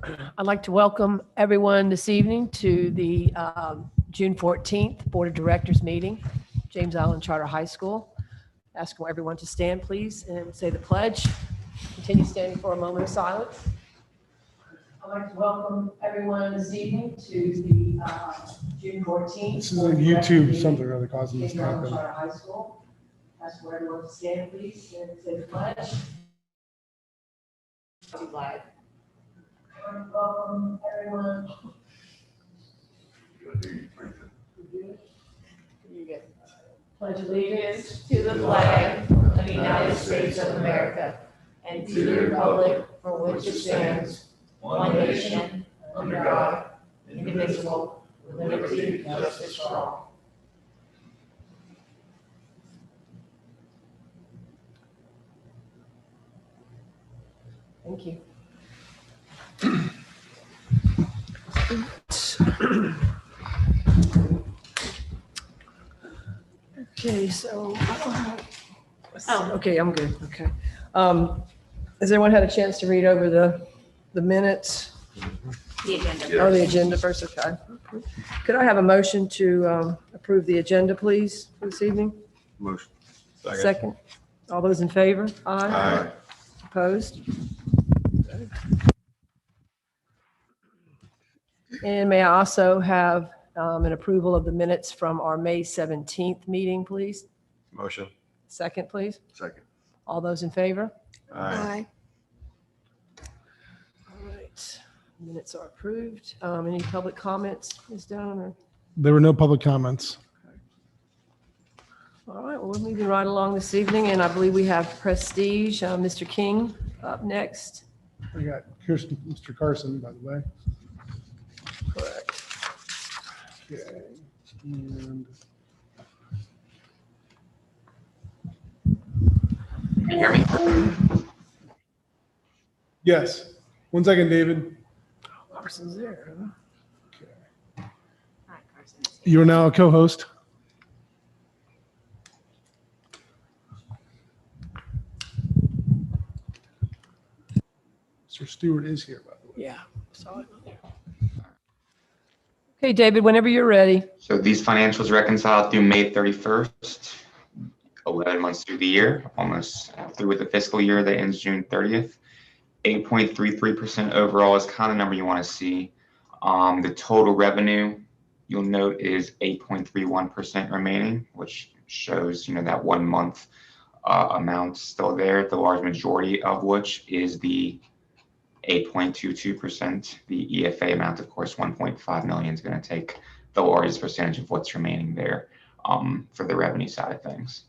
I'd like to welcome everyone this evening to the June 14th Board of Directors meeting, James Island Charter High School. Ask everyone to stand, please, and say the pledge. Continue standing for a moment of silence. I'd like to welcome everyone this evening to the June 14th. This is a YouTube something or other causing this to James Island happen. Charter High School. Ask everyone to stand, please, and say the pledge. Too loud. Welcome, everyone. Pledge allegiance to the flag of the United States of America and to the republic for which it stands, one nation, under God, indivisible, with liberty and justice for all. Thank you. Okay, so okay, I'm good. Okay. Has everyone had a chance to read over the minutes? The agenda. Oh, the agenda first, okay. Could I have a motion to approve the agenda, please, for this evening? Motion. Second. All those in favor? Aye. Opposed? And may I also have an approval of the minutes from our May 17th meeting, please? Motion. Second, please. Second. All those in favor? Aye. All right, minutes are approved. Any public comments, Ms. Down? Or? There were no public comments. All right, well, we're moving right along this evening, and I believe we have Prestige, Mr. King up next. We got Kirsten, Mr. Carson, by the way. Correct. Okay. And Can you hear me? yes. 1 second, David. Carson's there. Huh? Okay. Hi, Carson. You are now a co-host. Mr. Stewart is here, by the way. Yeah. Saw it. Okay, David, whenever you're ready. So these financials reconciled through May 31st, 11 months through the year, almost through with the fiscal year that ends June 30th. 8.33% overall is kind of number you want to see. The total revenue, you'll note, is 8.31% remaining, which shows, that 1 month amount still there, the large majority of which is the 8.22%. The EFA amount, of course, 1.5 million is going to take the largest percentage of what's remaining there for the revenue side of things.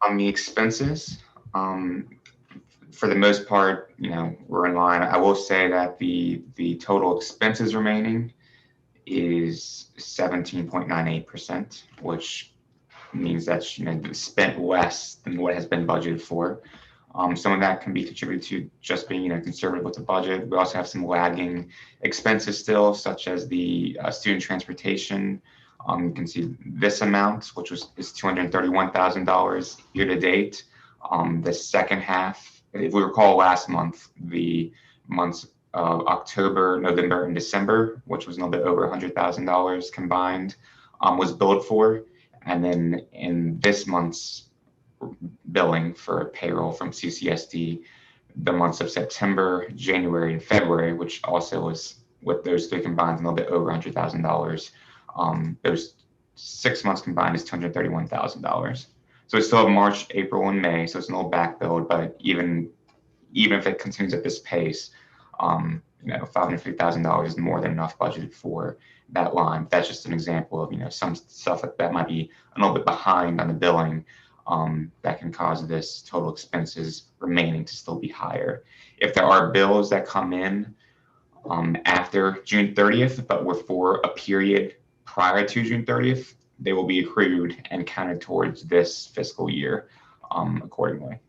On the expenses, for the most part, we're in line. I will say that the total expenses remaining is 17.98%, which means that spent less than what has been budgeted for. Some of that can be contributed to just being, conservative with the budget. We also have some lagging expenses still, such as the student transportation. You can see this amount, which is $231,000 year to date. The second half, if we recall last month, the months of October, November, and December, which was a little bit over $100,000 combined, was billed for. And then in this month's billing for payroll from CCSD, the months of September, January, and February, which also was with those three combined, a little bit over $100,000. Those 6 months combined is $231,000. So we still have March, April, and May, so it's a little back billed, but even if it continues at this pace, $550,000 is more than enough budgeted for that line. That's just an example of, some stuff that might be a little bit behind on the billing. That can cause this total expenses remaining to still be higher. If there are bills that come in after June 30th, but were for a period prior to June 30th, they will be accrued and counted towards this fiscal year accordingly.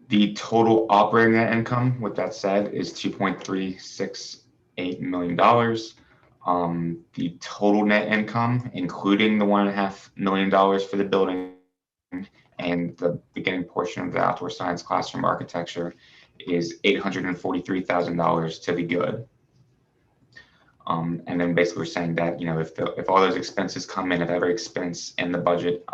The total operating net income, with that said, is $2.368 million. The total net income, including the $1.5 million for the building and the beginning portion of the outdoor science classroom architecture is $843,000 to the good. And then basically we're saying that, if all those expenses come in, if every expense in the budget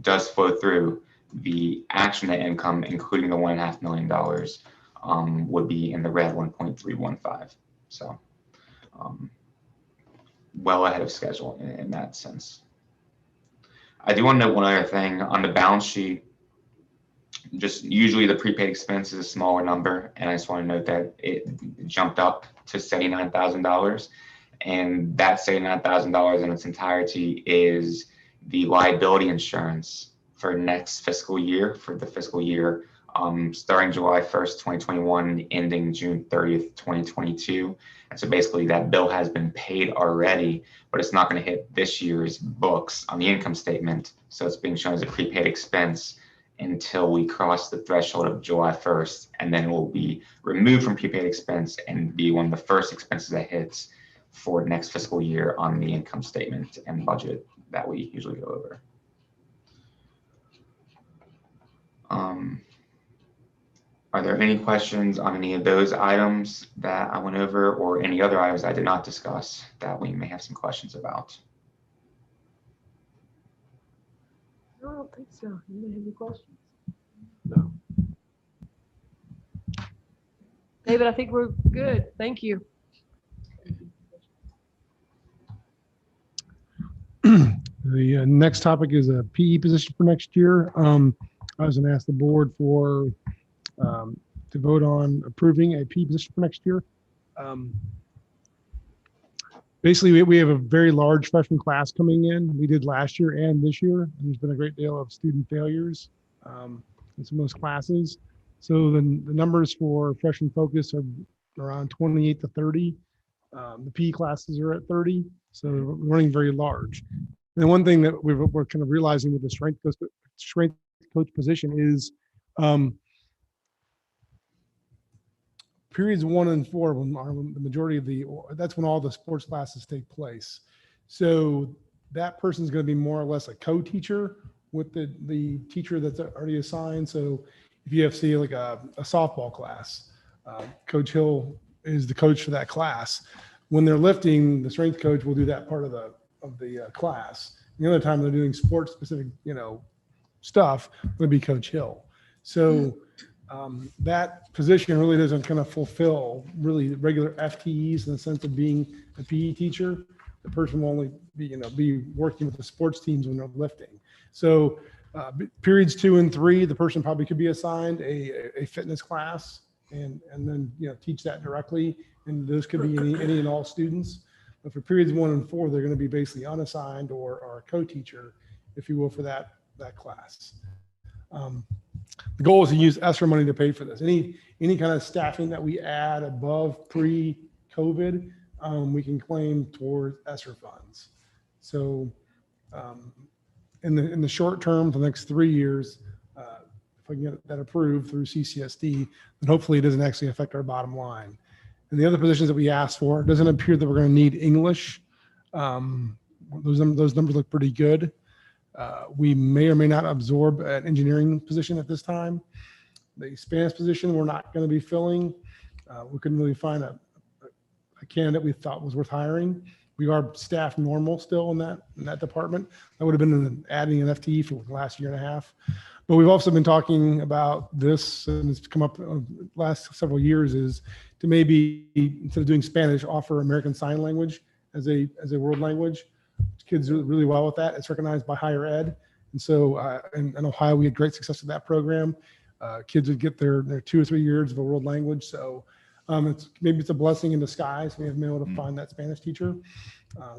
does flow through, the actual net income, including the $1.5 million, would be in the red, 1.315. So well ahead of schedule in that sense. I do want to note one other thing on the balance sheet. Just usually the prepaid expense is a smaller number, and I just want to note that it jumped up to $79,000, and that $79,000 in its entirety is the liability insurance for next fiscal year, for the fiscal year starting July 1st, 2021, ending June 30th, 2022. And so basically that bill has been paid already, but it's not going to hit this year's books on the income statement. So it's being shown as a prepaid expense until we cross the threshold of July 1st, and then it will be removed from prepaid expense and be one of the first expenses that hits for next fiscal year on the income statement and budget that we usually go over. Are there any questions on any of those items that I went over, or any other items I did not discuss that we may have some questions about? I don't think so. You may have any questions? No. David, I think we're good. Thank you. The next topic is a PE position for next year. I was going to ask the board to vote on approving a PE position for next year. Basically, we have a very large freshman class coming in. We did last year and this year, and there's been a great deal of student failures in some of those classes. So the numbers for freshman focus are around 28 to 30. The PE classes are at 30, so we're running very large. And one thing that we're kind of realizing with the strength coach position is periods 1 and 4, when the majority of that's when all the sports classes take place. So that person's going to be more or less a co-teacher with the teacher that's already assigned. So if you have, say, like a softball class, Coach Hill is the coach for that class. When they're lifting, the strength coach will do that part of the class. The other time they're doing sports specific, stuff, would be Coach Hill. So that position really doesn't kind of fulfill really regular FTEs in the sense of being a PE teacher. The person will only be working with the sports teams when they're lifting. So periods 2 and 3, the person probably could be assigned a fitness class and then teach that directly. And those could be any and all students. But for periods 1 and 4, they're going to be basically unassigned or a co-teacher, if you will, for that class. The goal is to use ESSER money to pay for this. Any kind of staffing that we add above pre-COVID, we can claim towards ESSER funds. So in the short term, for the next 3 years, if we can get that approved through CCSD, then hopefully it doesn't actually affect our bottom line. And the other positions that we asked for, it doesn't appear that we're going to need English. Those numbers look pretty good. We may or may not absorb an engineering position at this time. The Spanish position we're not going to be filling. We couldn't really find a candidate we thought was worth hiring. We are staffed normal still in that department. That would have been adding an FTE for the last year and a half. But we've also been talking about this, and it's come up last several years, is to maybe, instead of doing Spanish, offer American Sign Language as a world language. Kids do really well with that. It's recognized by higher ed. And so in Ohio, we had great success with that program. Kids would get their 2 or 3 years of a world language. So maybe it's a blessing in disguise. We haven't been able to find that Spanish teacher.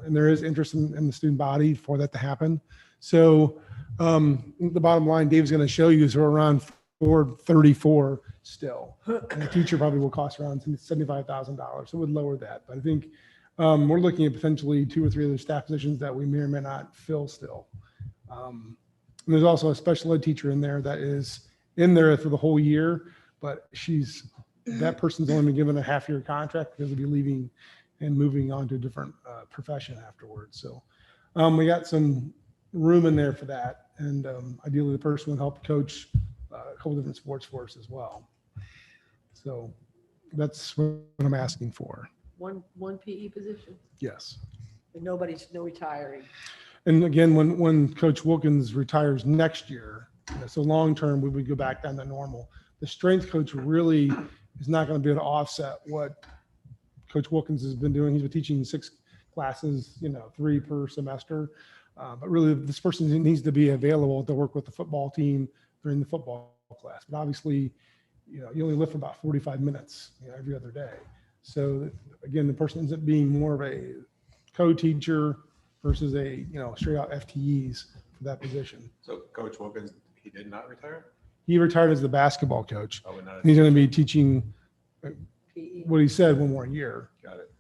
And there is interest in the student body for that to happen. So the bottom line Dave's going to show you is we're around 434 still. And a teacher probably will cost around $75,000. So it would lower that. But I think we're looking at potentially 2 or 3 other staff positions that we may or may not fill still. And there's also a special ed teacher in there that is in there for the whole year, but that person's only been given a half-year contract because they'll be leaving and moving on to a different profession afterwards. So we got some room in there for that. And ideally, the person would help coach a couple different sports for us as well. So that's what I'm asking for. One PE position, Yes. and no retiring. And again, when Coach Wilkins retires next year, so long-term, we would go back down to normal. The strength coach really is not going to be able to offset what Coach Wilkins has been doing. He's been teaching 6 classes, 3 per semester. But really, this person needs to be available to work with the football team during the football class. But obviously, you only live for about 45 minutes, every other day. So again, the person ends up being more of a co-teacher versus a, straight out FTEs for that position. So Coach Wilkins, he did not retire? He retired as the basketball coach. Oh, and not- He's going to be teaching PE. what he said, one more year. Got it.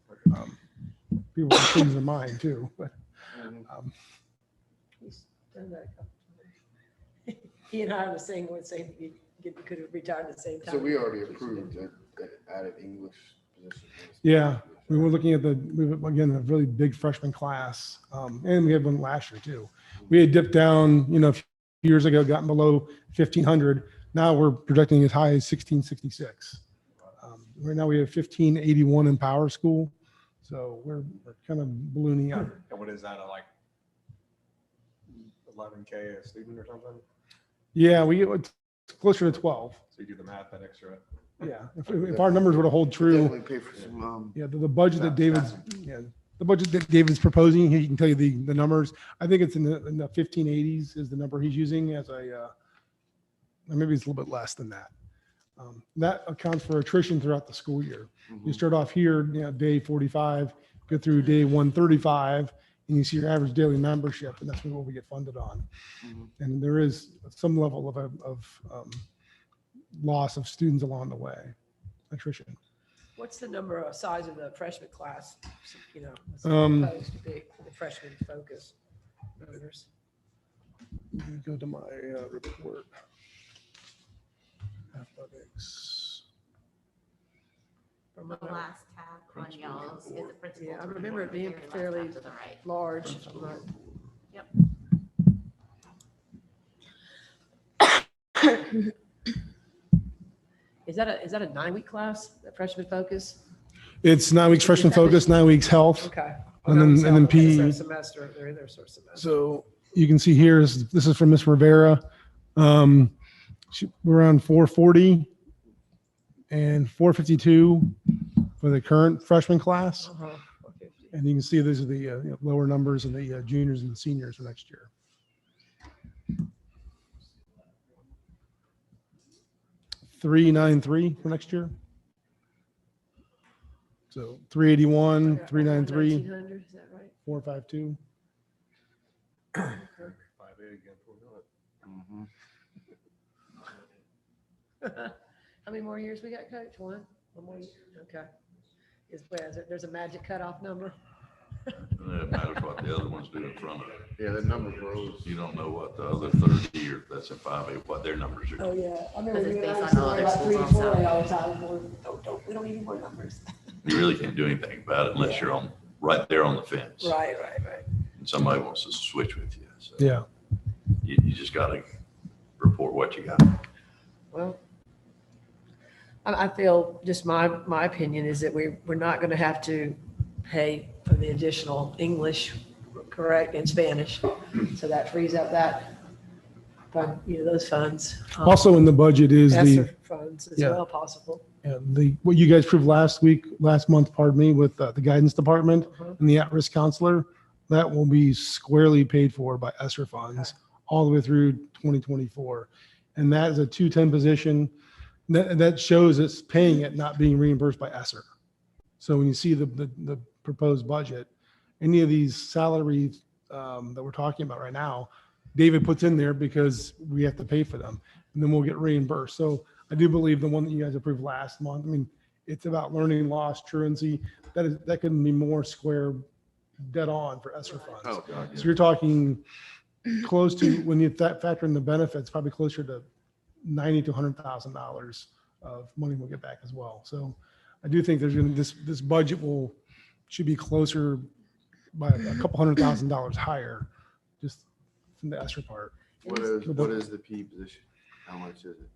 People can change their mind too, but He's done that a couple times. He and I are the same one, saying he could have retired at the same time. So we already approved that added English position. yeah, we were looking at again, a really big freshman class. And we had one last year too. We had dipped down, a few years ago, gotten below 1,500. Now we're projecting as high as 1,666. Right now we have 1,581 in Power School. So we're kind of ballooning up. And what is that, like 11K a student or something? Yeah, it's closer to 12. So you do the math, that extra. Yeah, if our numbers were to hold true, Definitely pay for some, yeah, the budget that David's proposing, he can tell you the numbers. I think it's in the 1580s is the number he's using as or maybe it's a little bit less than that. That accounts for attrition throughout the school year. You start off here, day 45, go through day 135, and you see your average daily membership, and that's what we get funded on. And there is some level of loss of students along the way, attrition. What's the size of the freshman class? What's supposed to be the freshman focus numbers? Let me go to my report. Athletics. From The last tab on y'all's is the principal. Yeah, I remember it being Very last fairly tab to the right. large. Yep. Is that a 9-week class, that freshman focus? It's 9 weeks freshman focus, 9 weeks health. Okay. And then Okay, so PE. semester, they're in their sort of semester. So you can see here, this is from Miss Rivera. We're around 440 and 452 for the current freshman class. Uh-huh. 450. And you can see these are the lower numbers in the juniors and the seniors for next year. $393 for next year. So 381, 393, 1900, is that right? 452. 5A again. How many more years we got, Coach? One more year? Okay. There's a magic cutoff number? It matters what the other ones do in front of it. yeah, the number grows. You don't know what the other 30 year, that's in 5A, what their numbers are. Oh, yeah. I remember Because it's you and I based used on to all worry other about 3 schools and 4A also. all the time. We don't need any more numbers. You really can't do anything about it unless you're right there on the fence. Right. And somebody wants to switch with you. So Yeah. you just got to report what you got. Well, I feel, just my opinion is that we're not going to have to pay for the additional English, correct, and Spanish. So that frees up that fund, those funds. Also in the budget is ESSER funds as yeah. well possible. what you guys approved last month, pardon me, with the guidance department Uh-huh. and the at-risk counselor. That will be squarely paid for by ESSER funds all the way through 2024. And that is a 210 position. That shows it's paying it, not being reimbursed by ESSER. So when you see the proposed budget, any of these salaries that we're talking about right now, David puts in there because we have to pay for them, and then we'll get reimbursed. So I do believe the one that you guys approved last month, I mean, it's about learning loss, truancy. That can be more square dead on for ESSER funds. Oh, So you're talking close to, when you factor in the benefits, probably closer to $90,000 to $100,000 of money we'll get back as well. So I do think there's going to, this budget should be closer by a couple $100,000 higher, just from the ESSER part. What is the P position? How much is it?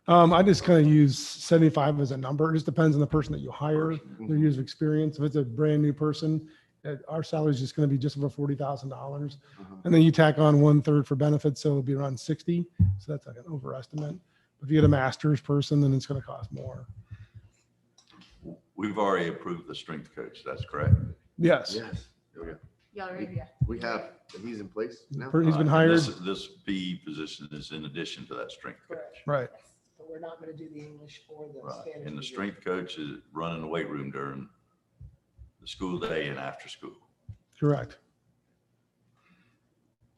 I just kind of use 75 as a number. It just depends on the person that you hire, their years of experience. If it's a brand new person, our salary is just going to be just over $40,000. Uh-huh. And then you tack on 1/3 for benefits, so it'll be around 60. So that's like an overestimate. If you get a master's person, then it's going to cost more. We've already approved the strength coach. That's correct. Yes. Yes. There we go. Y'all ready? We have, he's in place now? He's been And hired. This B position is in addition to that strength coach. Correct. Right. But we're not going to do the English or the Right. Spanish. And the review. strength coach is running the weight room during the school day and after school. Correct.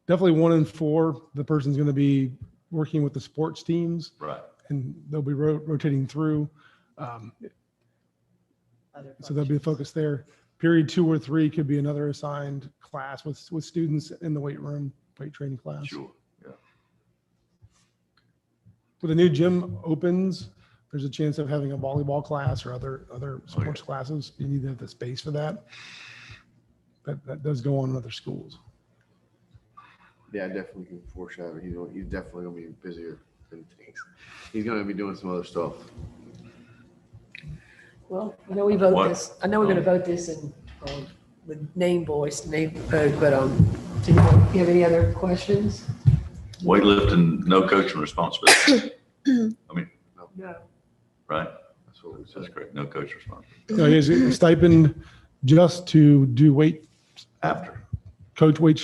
Definitely 1 in 4, the person's going to be working with the sports teams, Right. and they'll be rotating through. Other So there'll be a focus there. Period 2 or 3 could be another assigned class with students in the weight room, weight training class. Sure. Yeah. When the new gym opens, there's a chance of having a volleyball class or other sports classes. You need to have the space for that. That does go on in other schools. Yeah, I definitely can foreshadow. He's definitely gonna be busier than things. He's gonna be doing some other stuff. Well, I know we vote What? this. I know we're going to vote this in with name vote, but do you have any other questions? Weightlifting, no coaching responsibility. No. Right. That's what we That's said. great. No coach responsibility. You know, he has a stipend just to do weight, After. coach weight.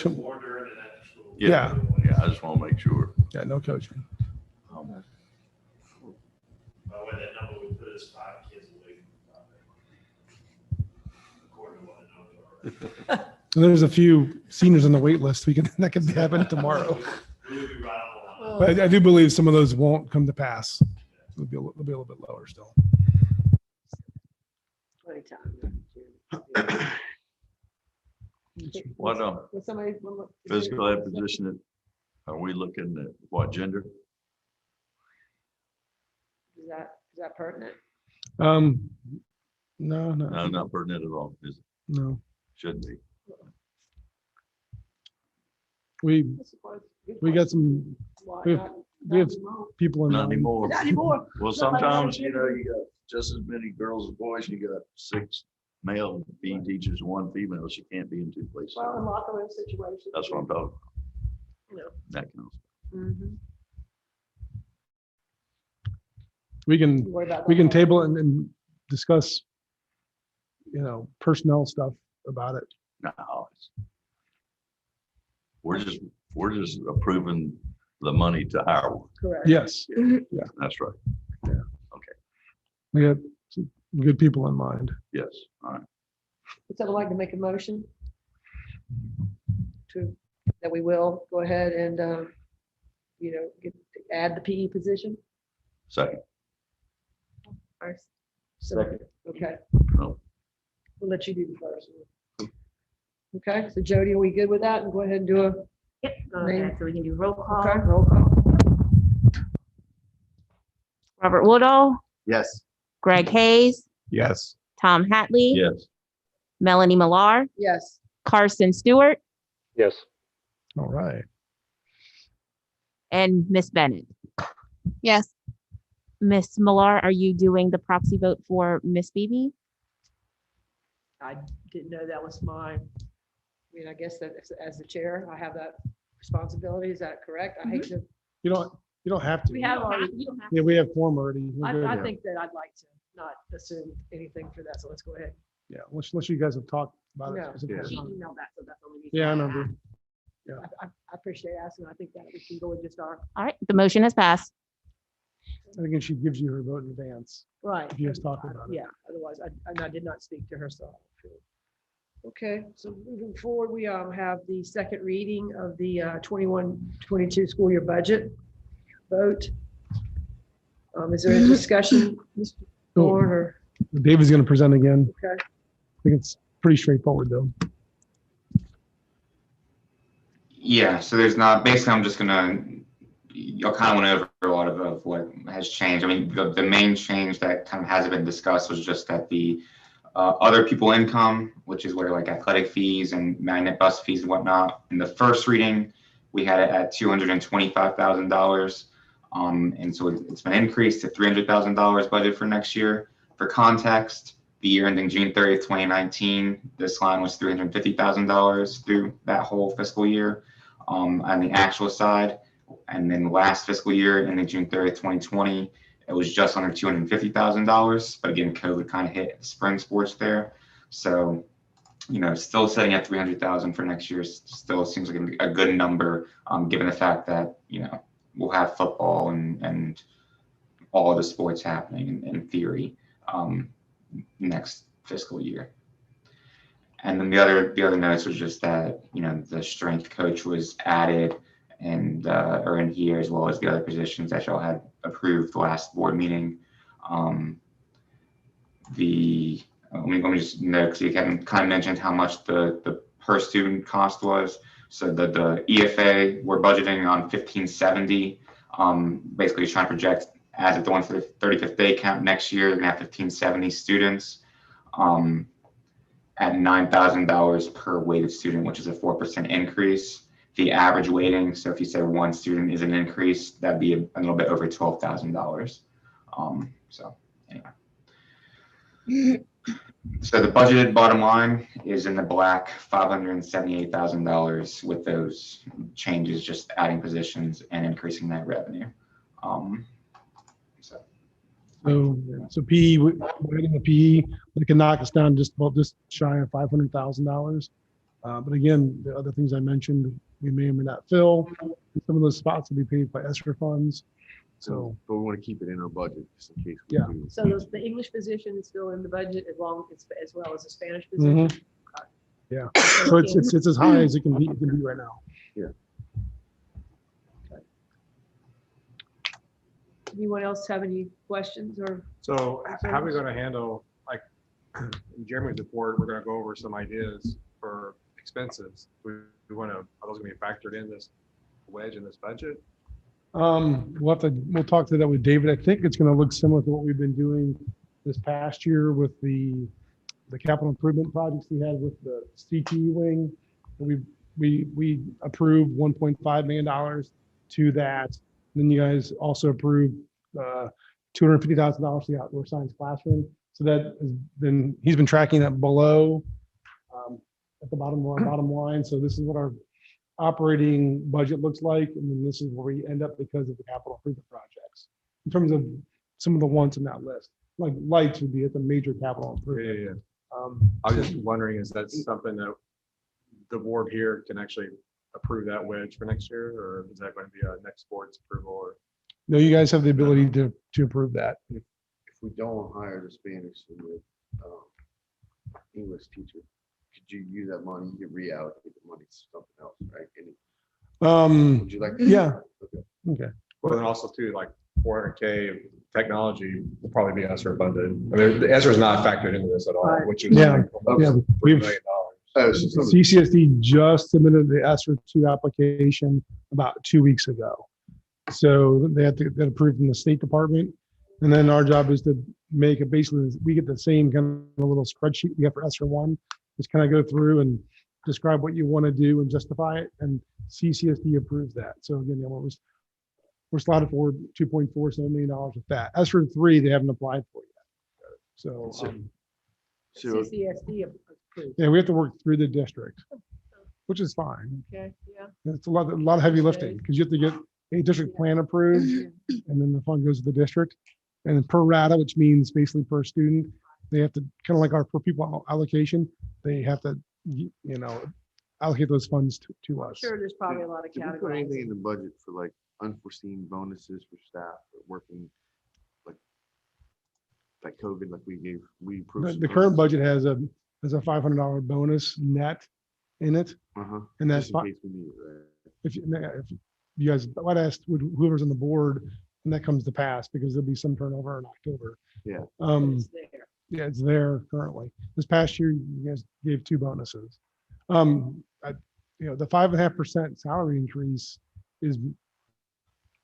Yeah. Yeah. I just want to make sure. Yeah, no coaching. By the way, that number we put is 5 kids a week. According to what I know already. And there's a few seniors on the wait list. That could happen tomorrow. We would be right on the line. But I do believe some of those won't come to pass. They'll be a little bit lower still. Plenty time. What, Was somebody? physical ed position, are we looking at what gender? Is that pertinent? No, No, not pertinent at all. Is it? no. Shouldn't be. We got some Why we have- not? we have- Not anymore. people in Not mind. anymore. Not anymore. Well, sometimes, you know, you got just as many girls as boys. You got 6 male PE teachers, 1 female. She can't be in 2 places. Well, in locker room situations. That's what I'm talking about. You know. That kind of stuff. Mhm. We can Worry about we that. can table it and discuss, personnel stuff about it. No, we're just approving the money to hire one. Correct. Yes, That's right. we have some good people in mind. Yes. All right. Would someone like to make a motion? That we will go ahead and, add the PE position? Second. First. Second. Okay, No. we'll let you do the first one. Okay, so Jody, are we good with that? And go ahead and do a, Yep, go Name. ahead, so we can do roll call. okay, roll call. Robert Woodall, Yes. Greg Hayes, Yes. Tom Hatley. Yes. Melanie Millar, Yes, Carson Stewart, Yes. All right. and Miss Bennett. Yes. Miss Millar, are you doing the proxy vote for Miss Beebe? I didn't know that was I guess that as the chair, I have that responsibility. Is that correct? I hate to, You don't have to. we have already, You don't have Yeah, we have form already. We're good. I think that I'd like to not assume anything for that, so let's go ahead. Yeah, unless you guys have talked about No. it. to. She specifically. emailed that, so that's the only reason. Yeah, I why remember. asked. I appreciate asking. I think that we can go with just our, All right, the motion has passed. I think she gives you her vote in advance. right. If you guys talk about it. Yeah, otherwise, I did not speak to her, so. Okay, so moving forward, we have the second reading of the 21-22 school year budget vote. Is there a discussion, Mr. Thorne, or, David's going to present again. okay, I think it's pretty straightforward though. Yeah, so there's not, basically, I'm just gonna, y'all kind of went over a lot of what has changed. I mean, the main change that kind of hasn't been discussed was just that the other people income, which is where like athletic fees and magnet bus fees and whatnot, in the first reading we had it at $225,000. And so it's been increased to $300,000 budget for next year. For context, the year ending June 30th, 2019, this line was $350,000 through that whole fiscal year on the actual side. And then last fiscal year ending June 30th, 2020, it was just under $250,000. But again, COVID kind of hit spring sports there. So, still setting at 300,000 for next year still seems like a good number, given the fact that, we'll have football and all of the sports happening in theory next fiscal year. And then the other notes was just that, the strength coach was added and or in here, as well as the other positions that y'all had approved last board meeting. Let me just note, because you kind of mentioned how much the per student cost was. So the EFA, we're budgeting on 1570. Basically trying to project as it's the one for the 35th day count next year, they're gonna have 1570 students at $9,000 per weighted student, which is a 4% increase. The average weighting, so if you say one student is an increase, that'd be a little bit over $12,000. So anyway. So the budgeted bottom line is in the black, $578,000 with those changes, just adding positions and increasing that revenue. So PE, we're adding the PE, they can knock us down just shy of $500,000. But again, the other things I mentioned, we may or may not fill. Some of those spots will be paid by ESSER funds. So, but we want to keep it in our budget just in case. Yeah. So the English position is still in the budget as well as the Spanish position? yeah, so it's as high as it can be right now. Anyone else have any questions or? So how are we going to handle, like in Jeremy's report, we're going to go over some ideas for expenses. Are those going to be factored in this wedge in this budget? We'll talk to that with David. I think it's going to look similar to what we've been doing this past year with the capital improvement projects we had with the CTE wing. We approved $1.5 million to that. Then you guys also approved $250,000 to the outdoor science classroom. So that has been, he's been tracking that below at the bottom line. So this is what our operating budget looks like, and then this is where we end up because of the capital improvement projects. In terms of some of the ones in that list, like lights would be at the major capital improvement. Yeah. I was just wondering, is that something that the board here can actually approve that wedge for next year, or is that going to be a next board's approval? Or No, you guys have the ability to approve that. If we don't hire the Spanish and the English teacher, could you use that money, you reallocate the money to something else, right? Would you like? Yeah. Okay. Well, then also too, like 400K of technology will probably be ESSER funded. I mean, the ESSER is not factored into this at all, which is Yeah. like Yeah. $3 We've million. CCSD just submitted the ESSER 2 application about 2 weeks ago. So they have to get approved from the State Department. And then our job is to make it basically, we get the same kind of little spreadsheet we have for ESSER 1. Just kind of go through and describe what you want to do and justify it. And CCSD approves that. So again, we're slotted for $2.47 million with that. ESSER 3, they haven't applied for yet. So, CCSD approved. yeah, we have to work through the district, which is fine. Okay, yeah. It's a lot of heavy lifting because you have to get a district plan approved, and then the fund goes to the district. And then per rata, which means basically per student, they have to kind of like our per pupil allocation. They have to, allocate those funds to us. Sure, there's probably a lot of Did we put anything in categories. the budget for like unforeseen bonuses for staff working like COVID, like we approved? some The current bonuses? budget has a $500 bonus net in it, Uh-huh. and that's Just in fine. case we need it, right? If you guys, I'd ask whoever's on the board, and that comes to pass because there'll be some turnover in October. Yeah. It's there. Yeah, it's there currently. This past year, you guys gave 2 bonuses. The 5.5% salary increase is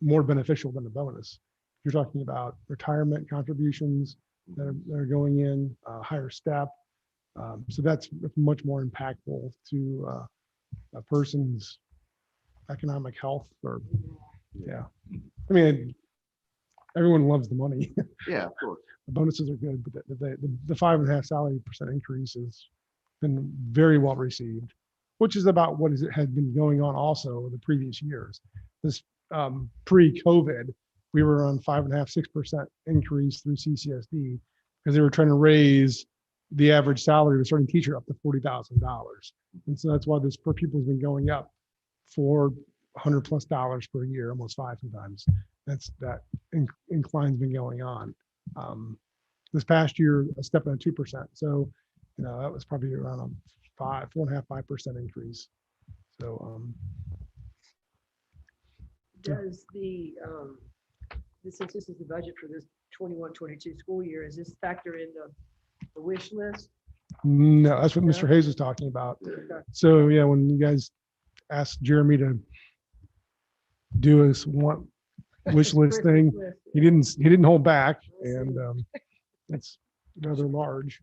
more beneficial than the bonus. You're talking about retirement contributions that are going in, higher step. So that's much more impactful to a person's economic health or, yeah. I mean, everyone loves the money. Yeah, of course. The bonuses are good, but the 5.5 salary percent increase has been very well received, which is about what had been going on also in the previous years. This pre-COVID, we were on 5.5, 6% increase through CCSD because they were trying to raise the average salary of a starting teacher up to $40,000. And so that's why this per pupil has been going up $400+ per year, almost 5 sometimes. That incline's been going on. This past year, a step at 2%. So, that was probably around a 4.5, 5% increase. So, Does since this is the budget for this 21-22 school year, is this factor in the wish list? no, that's what Mr. Hayes was talking about. So yeah, when you guys asked Jeremy to do a wish list thing, he didn't hold back, and it's rather large.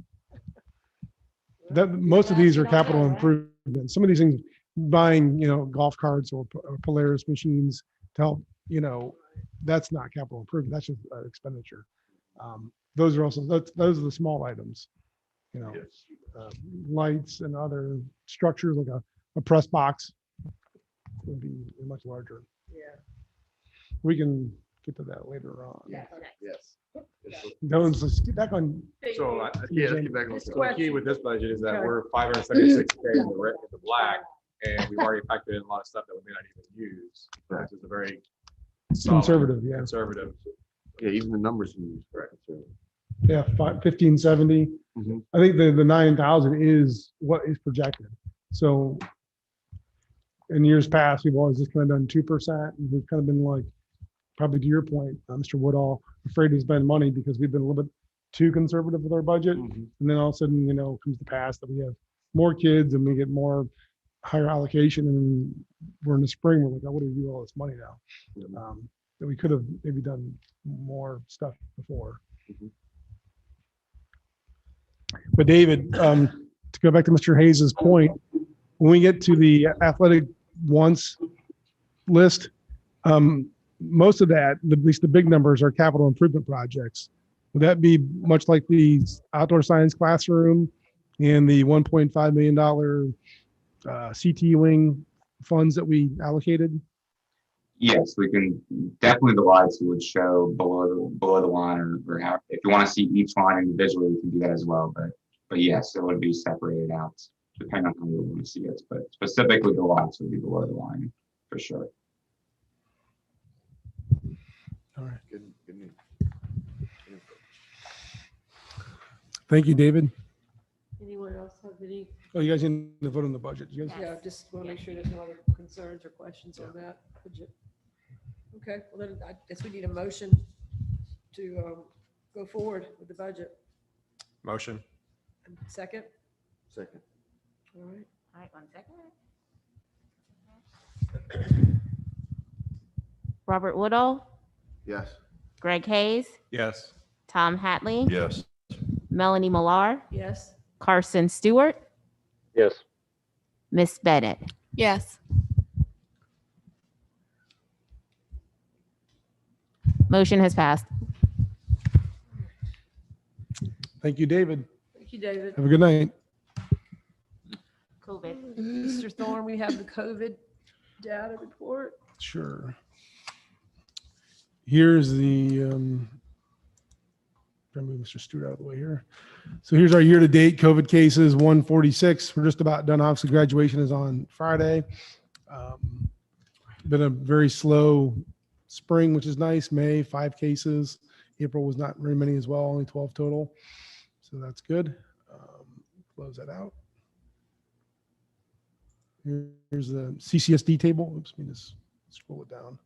That most of these are capital improvements. Some of these things, buying golf carts or Polaris machines to help, that's not capital improvement. That's just expenditure. Those are those are the small items. Lights and other structures like a press box would be much larger. Yeah. We can get to that later on. Yeah. Yes. Let's get back on. So Yeah, let's get back on. This so the key with this budget is that Okay. we're 576K in the black, and we've already factored in a lot of stuff that we may not even use. This is a very solid, Conservative, yeah. conservative. Yeah, even the numbers you use, correct. Yeah, 1570. Mhm. I think the 9,000 is what is projected. So in years past, we've always just kind of done 2%. And we've kind of been like, probably to your point, Mr. Woodall, afraid to spend money because we've been a little bit too conservative with our budget. Mhm. And then all of a sudden, comes to pass that we have more kids and we get more higher allocation. And we're in the spring, we're like, oh, what do we do with all this money now? That we could have maybe done more stuff before. Mhm. But David, to go back to Mr. Hayes's point, when we get to the athletic wants list, most of that, at least the big numbers, are capital improvement projects. Would that be much like the outdoor science classroom and the $1.5 million CT wing funds that we allocated? Yes, we can definitely, the lights would show below the line, or how, if you want to see each line individually, you can do that as well. But yes, it would be separated out depending on how you want to see it. But specifically, the lights would be below the line for sure. All right. Good news. Thank you, David. Anyone else have any? Oh, you guys need to vote on the budget. You guys? Yeah, just want to make sure there's no other concerns or questions on that budget. Okay, well then I guess we need a motion to go forward with the budget. Motion. Second? Second. All right. All right, 1 second. Robert Woodall, Yes. Greg Hayes, Yes. Tom Hatley, Yes. Melanie Millar, Yes. Carson Stewart, Yes. Miss Bennett. Yes. Motion has passed. Thank you, David. Thank you, David. Have a good night. COVID. Mr. Thorne, we have the COVID data report. Sure. Here's the, try to move Mr. Stewart out of the way here. So here's our year-to-date COVID cases, 146. We're just about done. Obviously, graduation is on Friday. Been a very slow spring, which is nice. May, 5 cases. April was not very many as well, only 12 total. So that's good. Close that out. Here's the CCSD table. Oops, let me just scroll it down.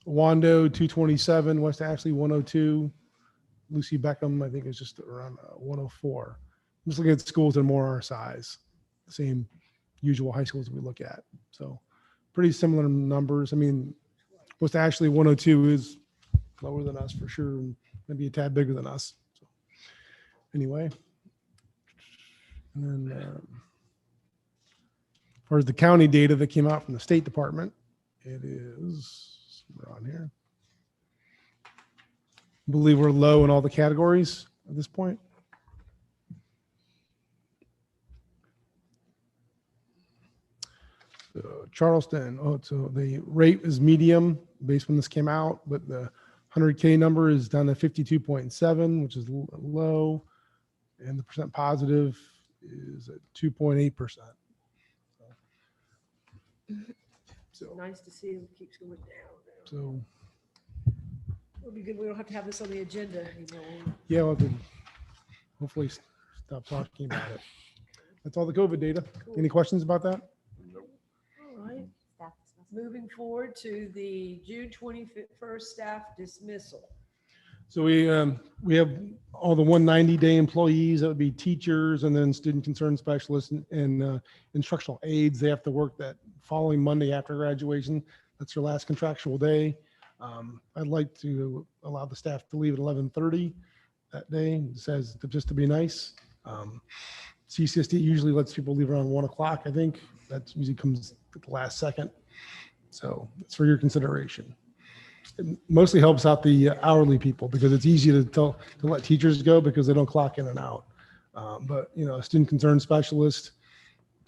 Wando 227, West Ashley 102, Lucy Beckham I think is just around 104. I'm just looking at schools that are more our size, the same usual high schools we look at. So pretty similar numbers. I mean, West Ashley 102 is lower than us for sure, and maybe a tad bigger than us. So anyway, And then as far as the county data that came out from the State Department, it is somewhere on here. I believe we're low in all the categories at this point. So Charleston, so the rate is medium based when this came out, but the 100K number is down to 52.7, which is low. And the percent positive is at 2.8%. So, Nice to see it keeps going down. so It'll be good. We don't have to have this on the agenda anymore. yeah, we'll have to hopefully stop talking about it. That's all the COVID data. Any questions about that? All right. Moving forward to the June 21st staff dismissal. So we have all the 190-day employees, that would be teachers and then student concern specialists and instructional aides. They have to work that following Monday after graduation. That's their last contractual day. I'd like to allow the staff to leave at 11:30 that day. It says just to be nice. CCSD usually lets people leave around 1 o'clock, I think. That usually comes at the last second. So it's for your consideration. It mostly helps out the hourly people because it's easy to let teachers go because they don't clock in and out. But a student concern specialist,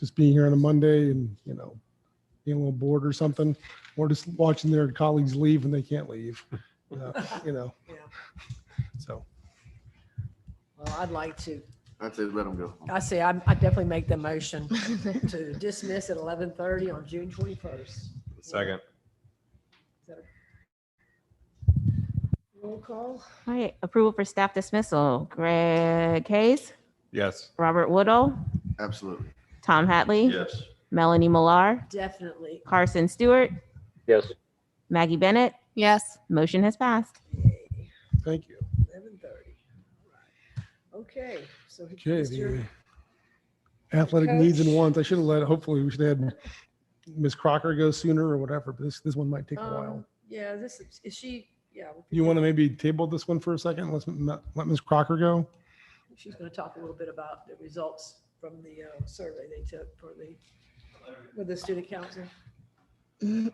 just being here on a Monday and being a little bored or something, or just watching their colleagues leave when they can't leave. Yeah. So Well, I'd like to, I'd say let them go. I say, I definitely make the motion to dismiss at 11:30 on June 21st. Second. Is that a roll call? All right, approval for staff dismissal. Greg Hayes, Yes. Robert Woodall, Absolutely. Tom Hatley, Yes. Melanie Millar, Definitely. Carson Stewart, Yes. Maggie Bennett. Yes. Motion has passed. thank you. 11:30. Okay, so. Okay, Mr. the athletic Coach. needs and wants. I should have hopefully we should have had Ms. Crocker go sooner or whatever, but this one might take a while. Yeah, is she, yeah. You want to maybe table this one for a second? Let Ms. Crocker go. She's going to talk a little bit about the results from the survey they took with the student council. She's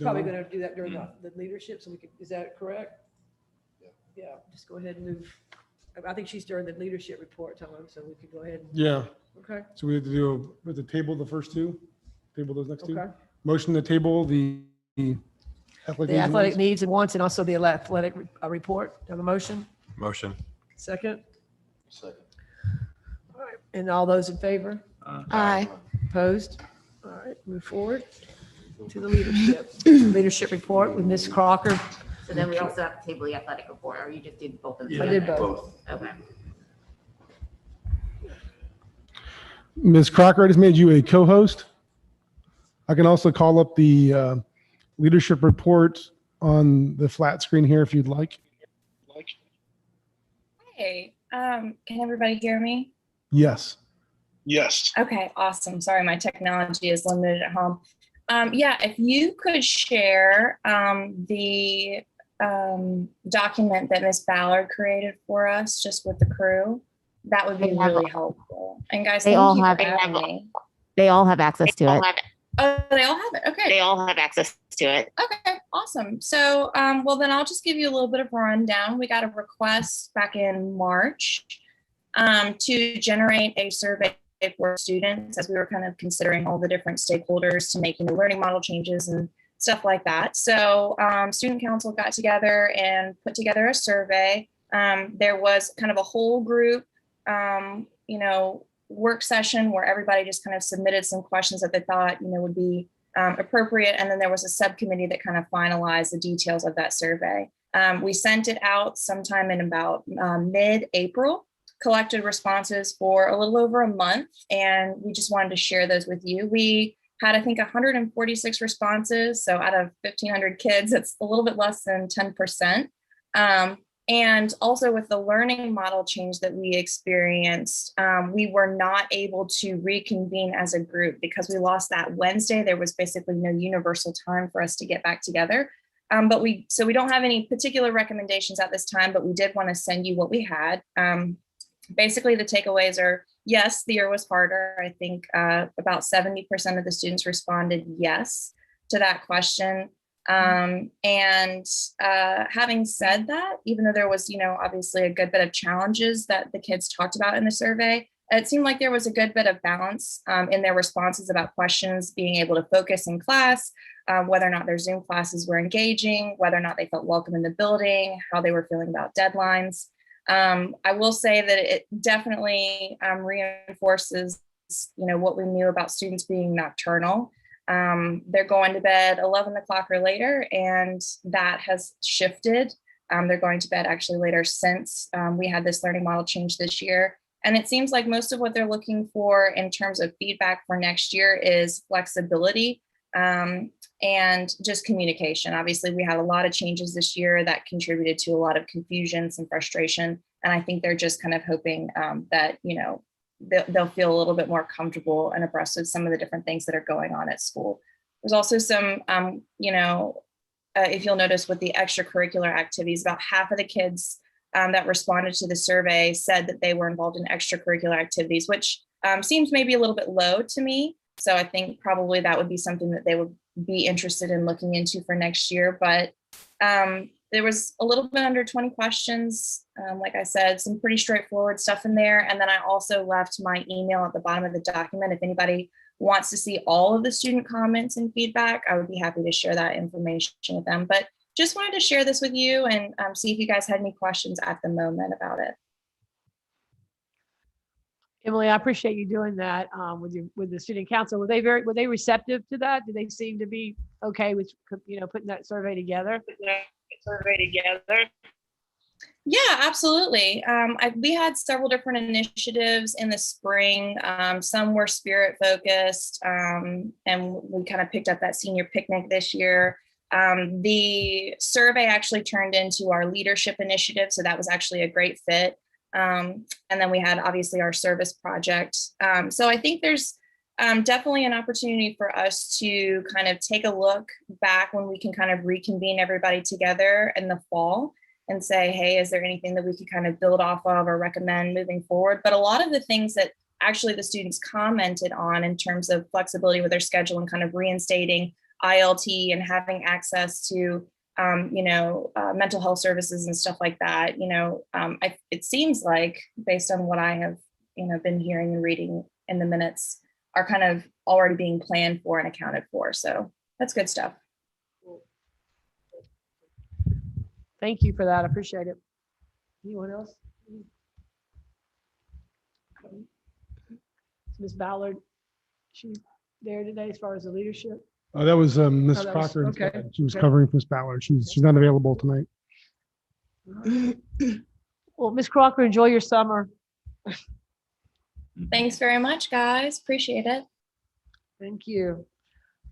probably going to do that during the leadership, so we could, is that correct? Yeah, just go ahead and move. I think she's during the leadership report time, so we could go ahead and, Yeah. okay, So we have to table the first two, table those next two. okay. Motion to table the athletic. The athletic needs and wants and also the athletic report. Have a motion? Motion. Second? Second. All right, and all those in favor? Aye. Opposed? All right, move forward to the leadership report with Ms. Crocker. So then we also have to table the athletic report, or you just did both of them? I did both. Okay. Ms. Crocker, I just made you a co-host. I can also call up the leadership report on the flat screen here if you'd like. Hey, can everybody hear me? Yes. Yes. Okay, awesome. Sorry, my technology is limited at home. Yeah, if you could share the document that Miss Ballard created for us, just with the crew, that would be really helpful. And guys, They thank all you have for it. having me. They all have access to it. Oh, they all have it. Okay. They all have access to it. Okay, awesome. So, well, then I'll just give you a little bit of a rundown. We got a request back in March to generate a survey for students as we were kind of considering all the different stakeholders to make learning model changes and stuff like that. So student council got together and put together a survey. There was kind of a whole group, work session where everybody just kind of submitted some questions that they thought, would be appropriate. And then there was a subcommittee that kind of finalized the details of that survey. We sent it out sometime in about mid-April, collected responses for a little over a month, and we just wanted to share those with you. We had, I think, 146 responses. So out of 1,500 kids, it's a little bit less than 10%. And also with the learning model change that we experienced, we were not able to reconvene as a group because we lost that Wednesday. There was basically no universal time for us to get back together. So we don't have any particular recommendations at this time, but we did want to send you what we had. Basically, the takeaways are, yes, the year was harder. I think about 70% of the students responded yes to that question. And having said that, even though there was, obviously a good bit of challenges that the kids talked about in the survey, it seemed like there was a good bit of balance in their responses about questions, being able to focus in class, whether or not their Zoom classes were engaging, whether or not they felt welcome in the building, how they were feeling about deadlines. I will say that it definitely reinforces, what we knew about students being nocturnal. They're going to bed 11 o'clock or later, and that has shifted. They're going to bed actually later since we had this learning model change this year. And it seems like most of what they're looking for in terms of feedback for next year is flexibility and just communication. Obviously, we had a lot of changes this year that contributed to a lot of confusion, some frustration. And I think they're just kind of hoping that, they'll feel a little bit more comfortable and abreast of some of the different things that are going on at school. There's also some, if you'll notice with the extracurricular activities, about half of the kids that responded to the survey said that they were involved in extracurricular activities, which seems maybe a little bit low to me. So I think probably that would be something that they would be interested in looking into for next year. But there was a little bit under 20 questions. Like I said, some pretty straightforward stuff in there. And then I also left my email at the bottom of the document. If anybody wants to see all of the student comments and feedback, I would be happy to share that information with them. But just wanted to share this with you and see if you guys had any questions at the moment about it. Emily, I appreciate you doing that with the student council. Were they receptive to that? Did they seem to be okay with putting that survey together? Yeah, absolutely. We had several different initiatives in the spring. Some were spirit focused, and we kind of picked up that senior picnic this year. The survey actually turned into our leadership initiative, so that was actually a great fit. And then we had obviously our service project. So I think there's definitely an opportunity for us to kind of take a look back when we can kind of reconvene everybody together in the fall and say, hey, is there anything that we could kind of build off of or recommend moving forward? But a lot of the things that actually the students commented on in terms of flexibility with their schedule and kind of reinstating ILT and having access to mental health services and stuff like that, it seems like, based on what I have, been hearing and reading in the minutes, are kind of already being planned for and accounted for. So that's good stuff. Thank you for that. I appreciate it. Anyone else? Ms. Ballard, she there today as far as the leadership? That was Ms. that was- Crocker. okay, She was okay. covering for Ms. Ballard. She's not available tonight. Well, Ms. Crocker, enjoy your summer. Thanks very much, guys. Appreciate it. Thank you.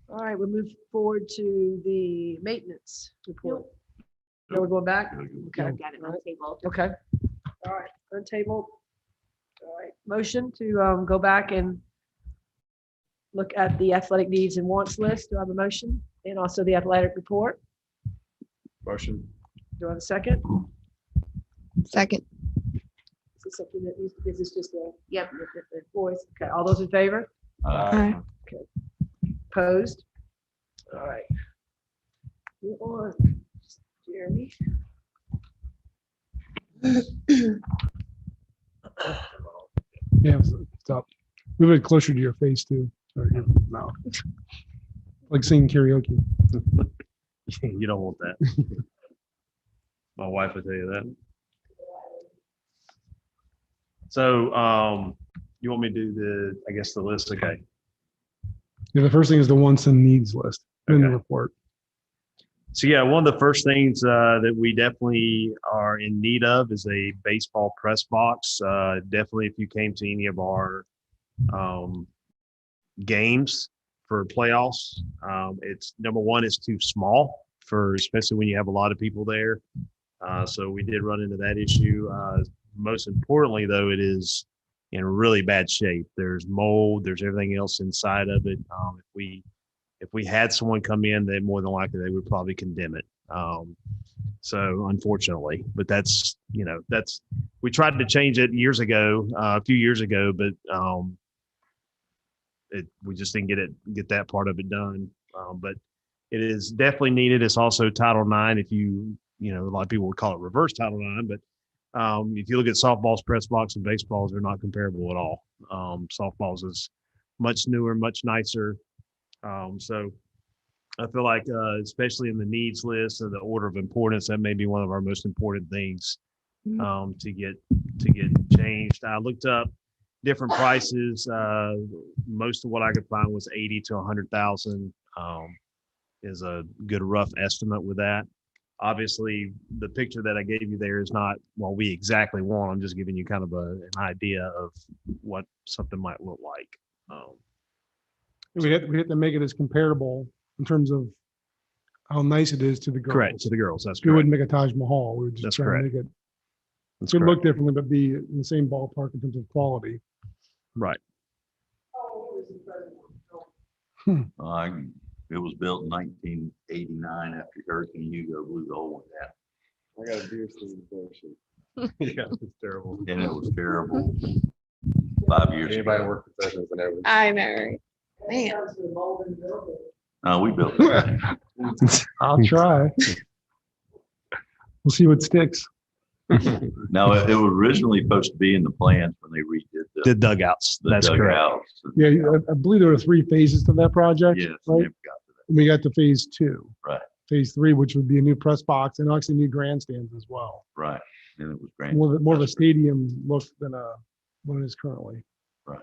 All right, we'll move forward to the maintenance report. No, we're going back? Okay, I've got it on the table. okay. All right, untabled. All right, motion to go back and look at the athletic needs and wants list. Do I have a motion? And also the athletic report. Motion. Do I have a second? Second. Is this something that needs, is this just a Yep. voice? Okay, all those in favor? Aye. Opposed? All right. Move on. Jeremy. Yeah, stop. Move it closer to your face too. Or your mouth. Like singing karaoke. You don't want that. My wife will tell you that. So you want me to do the list? Okay. Yeah, the first thing is the wants and needs list in the Okay. report. So yeah, one of the first things that we definitely are in need of is a baseball press box. Definitely if you came to any of our games for playoffs, it's number one, it's too small for, especially when you have a lot of people there. So we did run into that issue. Most importantly though, it is in really bad shape. There's mold, there's everything else inside of it. If we had someone come in, then more than likely they would probably condemn it. So unfortunately, but that's, we tried to change it years ago, a few years ago, but we just didn't get that part of it done. But it is definitely needed. It's also Title IX. If a lot of people would call it reverse Title IX, but if you look at softballs, press box, and baseballs, they're not comparable at all. Softballs is much newer, much nicer. So I feel like, especially in the needs list and the order of importance, that may be one of our most important things to get changed. I looked up different prices. Most of what I could find was 80 to 100,000 is a good rough estimate with that. Obviously, the picture that I gave you there is not what we exactly want. I'm just giving you kind of an idea of what something might look like. We have to make it as comparable in terms of how nice it is to the girls. Correct, to the girls. That's We correct. wouldn't make a Taj Mahal. We would just That's try correct. to make it. That's It would look correct. differently, but be in the same ballpark in terms of quality. Right. It was built in 1989 after Hurricane Hugo blew the whole one down. I got a deer stand version. Yeah, it's terrible. And it was terrible 5 years Anybody ago. work professionals and everything. I know, right? Man. We built it. I'll try. We'll see what sticks. No, it was originally supposed to be in the plans when they redid The dugouts. the That's correct. dugouts. Yeah, I believe there were 3 phases to that project. Yes, Right? never got to And we got to phase 2. Right. Phase 3, which would be a new press box and actually new grandstands as well. that. Right. And it was great. More of a stadium look than what it is currently. Right.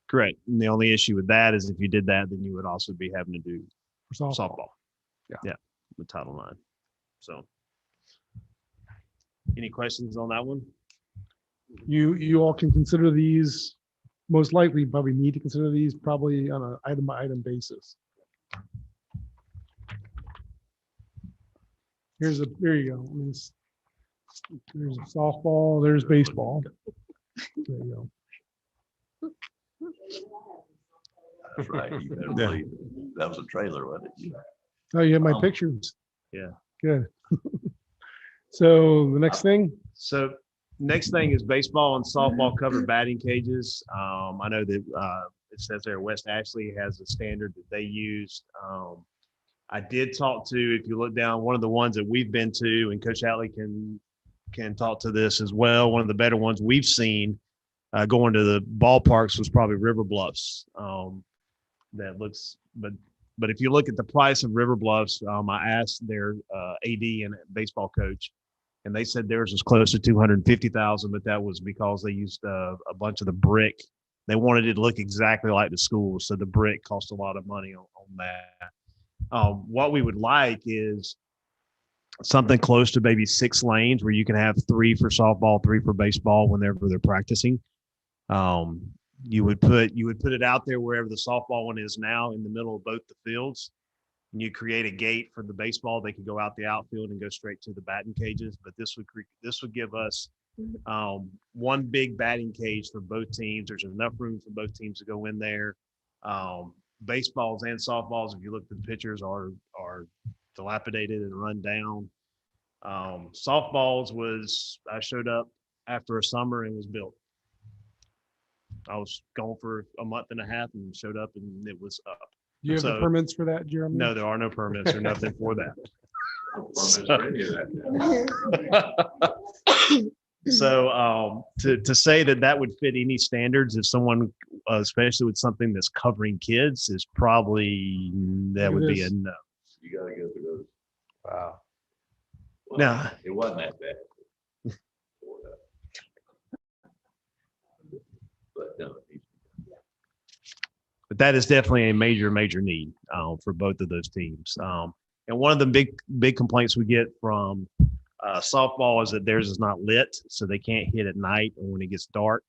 Correct. And the only issue with that is if you did that, then you would also be having to do For softball. softball. Yeah. With Title IX. So. Any questions on that one? You all can consider these, most likely probably need to consider these probably on an item by item basis. There you go. I mean, there's a softball, there's baseball. There you go. That's right. You better believe it. That was a trailer, wasn't it? Oh, you have my pictures. Yeah. Good. So the next thing, So next thing is baseball and softball covered batting cages. I know that it says there West Ashley has a standard that they used. I did talk to, if you look down, one of the ones that we've been to, and Coach Atley can talk to this as well. One of the better ones we've seen going to the ballparks was probably River Bluffs. That looks, but if you look at the price of River Bluffs, I asked their AD and baseball coach, and they said theirs was close to 250,000, but that was because they used a bunch of the brick. They wanted it to look exactly like the school, so the brick cost a lot of money on that. What we would like is something close to maybe 6 lanes where you can have 3 for softball, 3 for baseball whenever they're practicing. You would put it out there wherever the softball one is now in the middle of both the fields. And you create a gate for the baseball. They could go out the outfield and go straight to the batting cages. But this would give us one big batting cage for both teams. There's enough room for both teams to go in there. Baseballs and softballs, if you look at the pictures, are dilapidated and run down. Softballs I showed up after a summer and was built. I was gone for a month and a half and showed up and it was up. do you have the So- permits for that, Jeremy? No, there are no permits or nothing for that. So to say that would fit any standards, if someone, especially with something that's covering kids, is probably, that would be a no. You gotta go through those. Wow. Well, No. it wasn't that bad. But no, But that is definitely a major need for both of those teams. And one of the big complaints we get from softball is that theirs is not lit, so they can't hit at night or when it gets dark.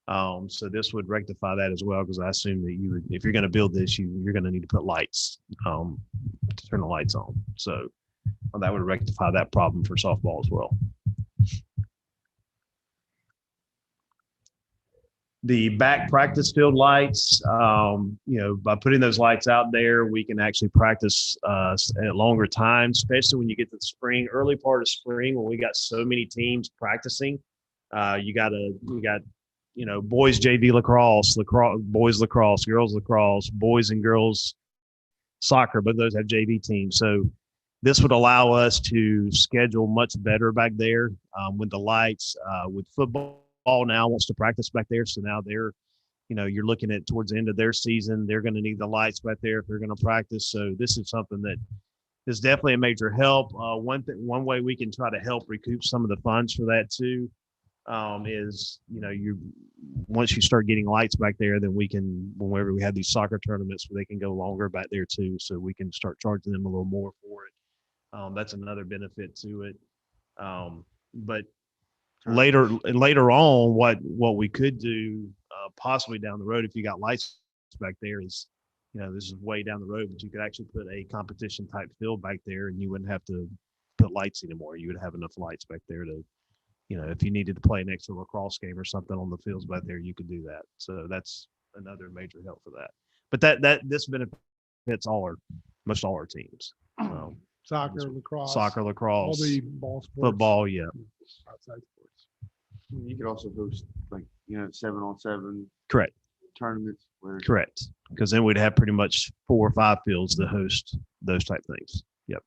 So this would rectify that as well, because I assume that if you're going to build this, you're going to need to put lights to turn the lights on. So that would rectify that problem for softball as well. The back practice field lights, by putting those lights out there, we can actually practice at longer times, especially when you get to the spring, early part of spring, when we got so many teams practicing. We got boys JV lacrosse, boys lacrosse, girls lacrosse, boys and girls soccer, but those have JV teams. So this would allow us to schedule much better back there with the lights, with football now wants to practice back there. So now they're, you're looking at towards the end of their season, they're going to need the lights back there if they're going to practice. So this is something that is definitely a major help. One way we can try to help recoup some of the funds for that too is, once you start getting lights back there, then we can, whenever we have these soccer tournaments where they can go longer back there too, so we can start charging them a little more for it. That's another benefit to it. But later on, what we could do possibly down the road, if you got lights back there, is this is way down the road, but you could actually put a competition type field back there, and you wouldn't have to put lights anymore. You would have enough lights back there to, if you needed to play an extra lacrosse game or something on the fields back there, you could do that. So that's another major help for that. But this benefits most all our teams. Soccer, lacrosse, all the ball sports, football, yeah. outside sports. You could also host 7-on-7 Correct. tournaments where Correct. Because then we'd have pretty much 4 or 5 fields to host those type things. Yep.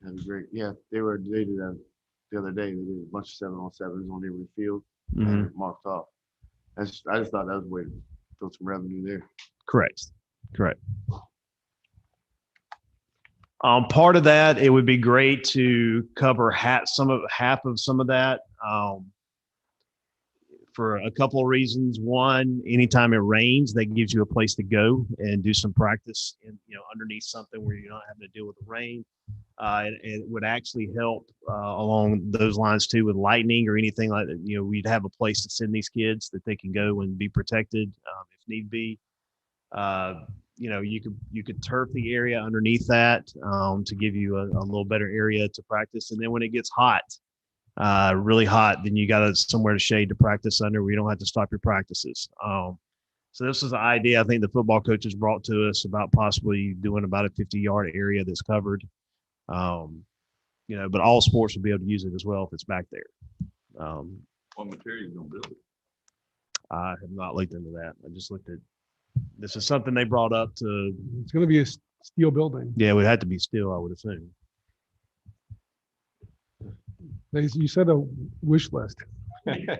that'd be great. Yeah, they did that the other day. They did a bunch of 7-on-7s on every field and it marked off. I just thought that was a way to build some revenue there. Correct. Part of that, it would be great to cover half of some of that for a couple of reasons. One, anytime it rains, that gives you a place to go and do some practice underneath something where you're not having to deal with the rain. It would actually help along those lines too with lightning or anything like that. We'd have a place to send these kids that they can go and be protected if need be. You could turf the area underneath that to give you a little better area to practice. And then when it gets hot, really hot, then you got somewhere to shade to practice under where you don't have to stop your practices. So this is the idea I think the football coaches brought to us about possibly doing about a 50-yard area that's covered. But all sports will be able to use it as well if it's back there. What material you gonna build it? I have not looked into that. I just looked at, this is something they brought up to. It's going to be a steel building. Yeah, it would have to be steel, I would assume. You said a wish list. Yeah,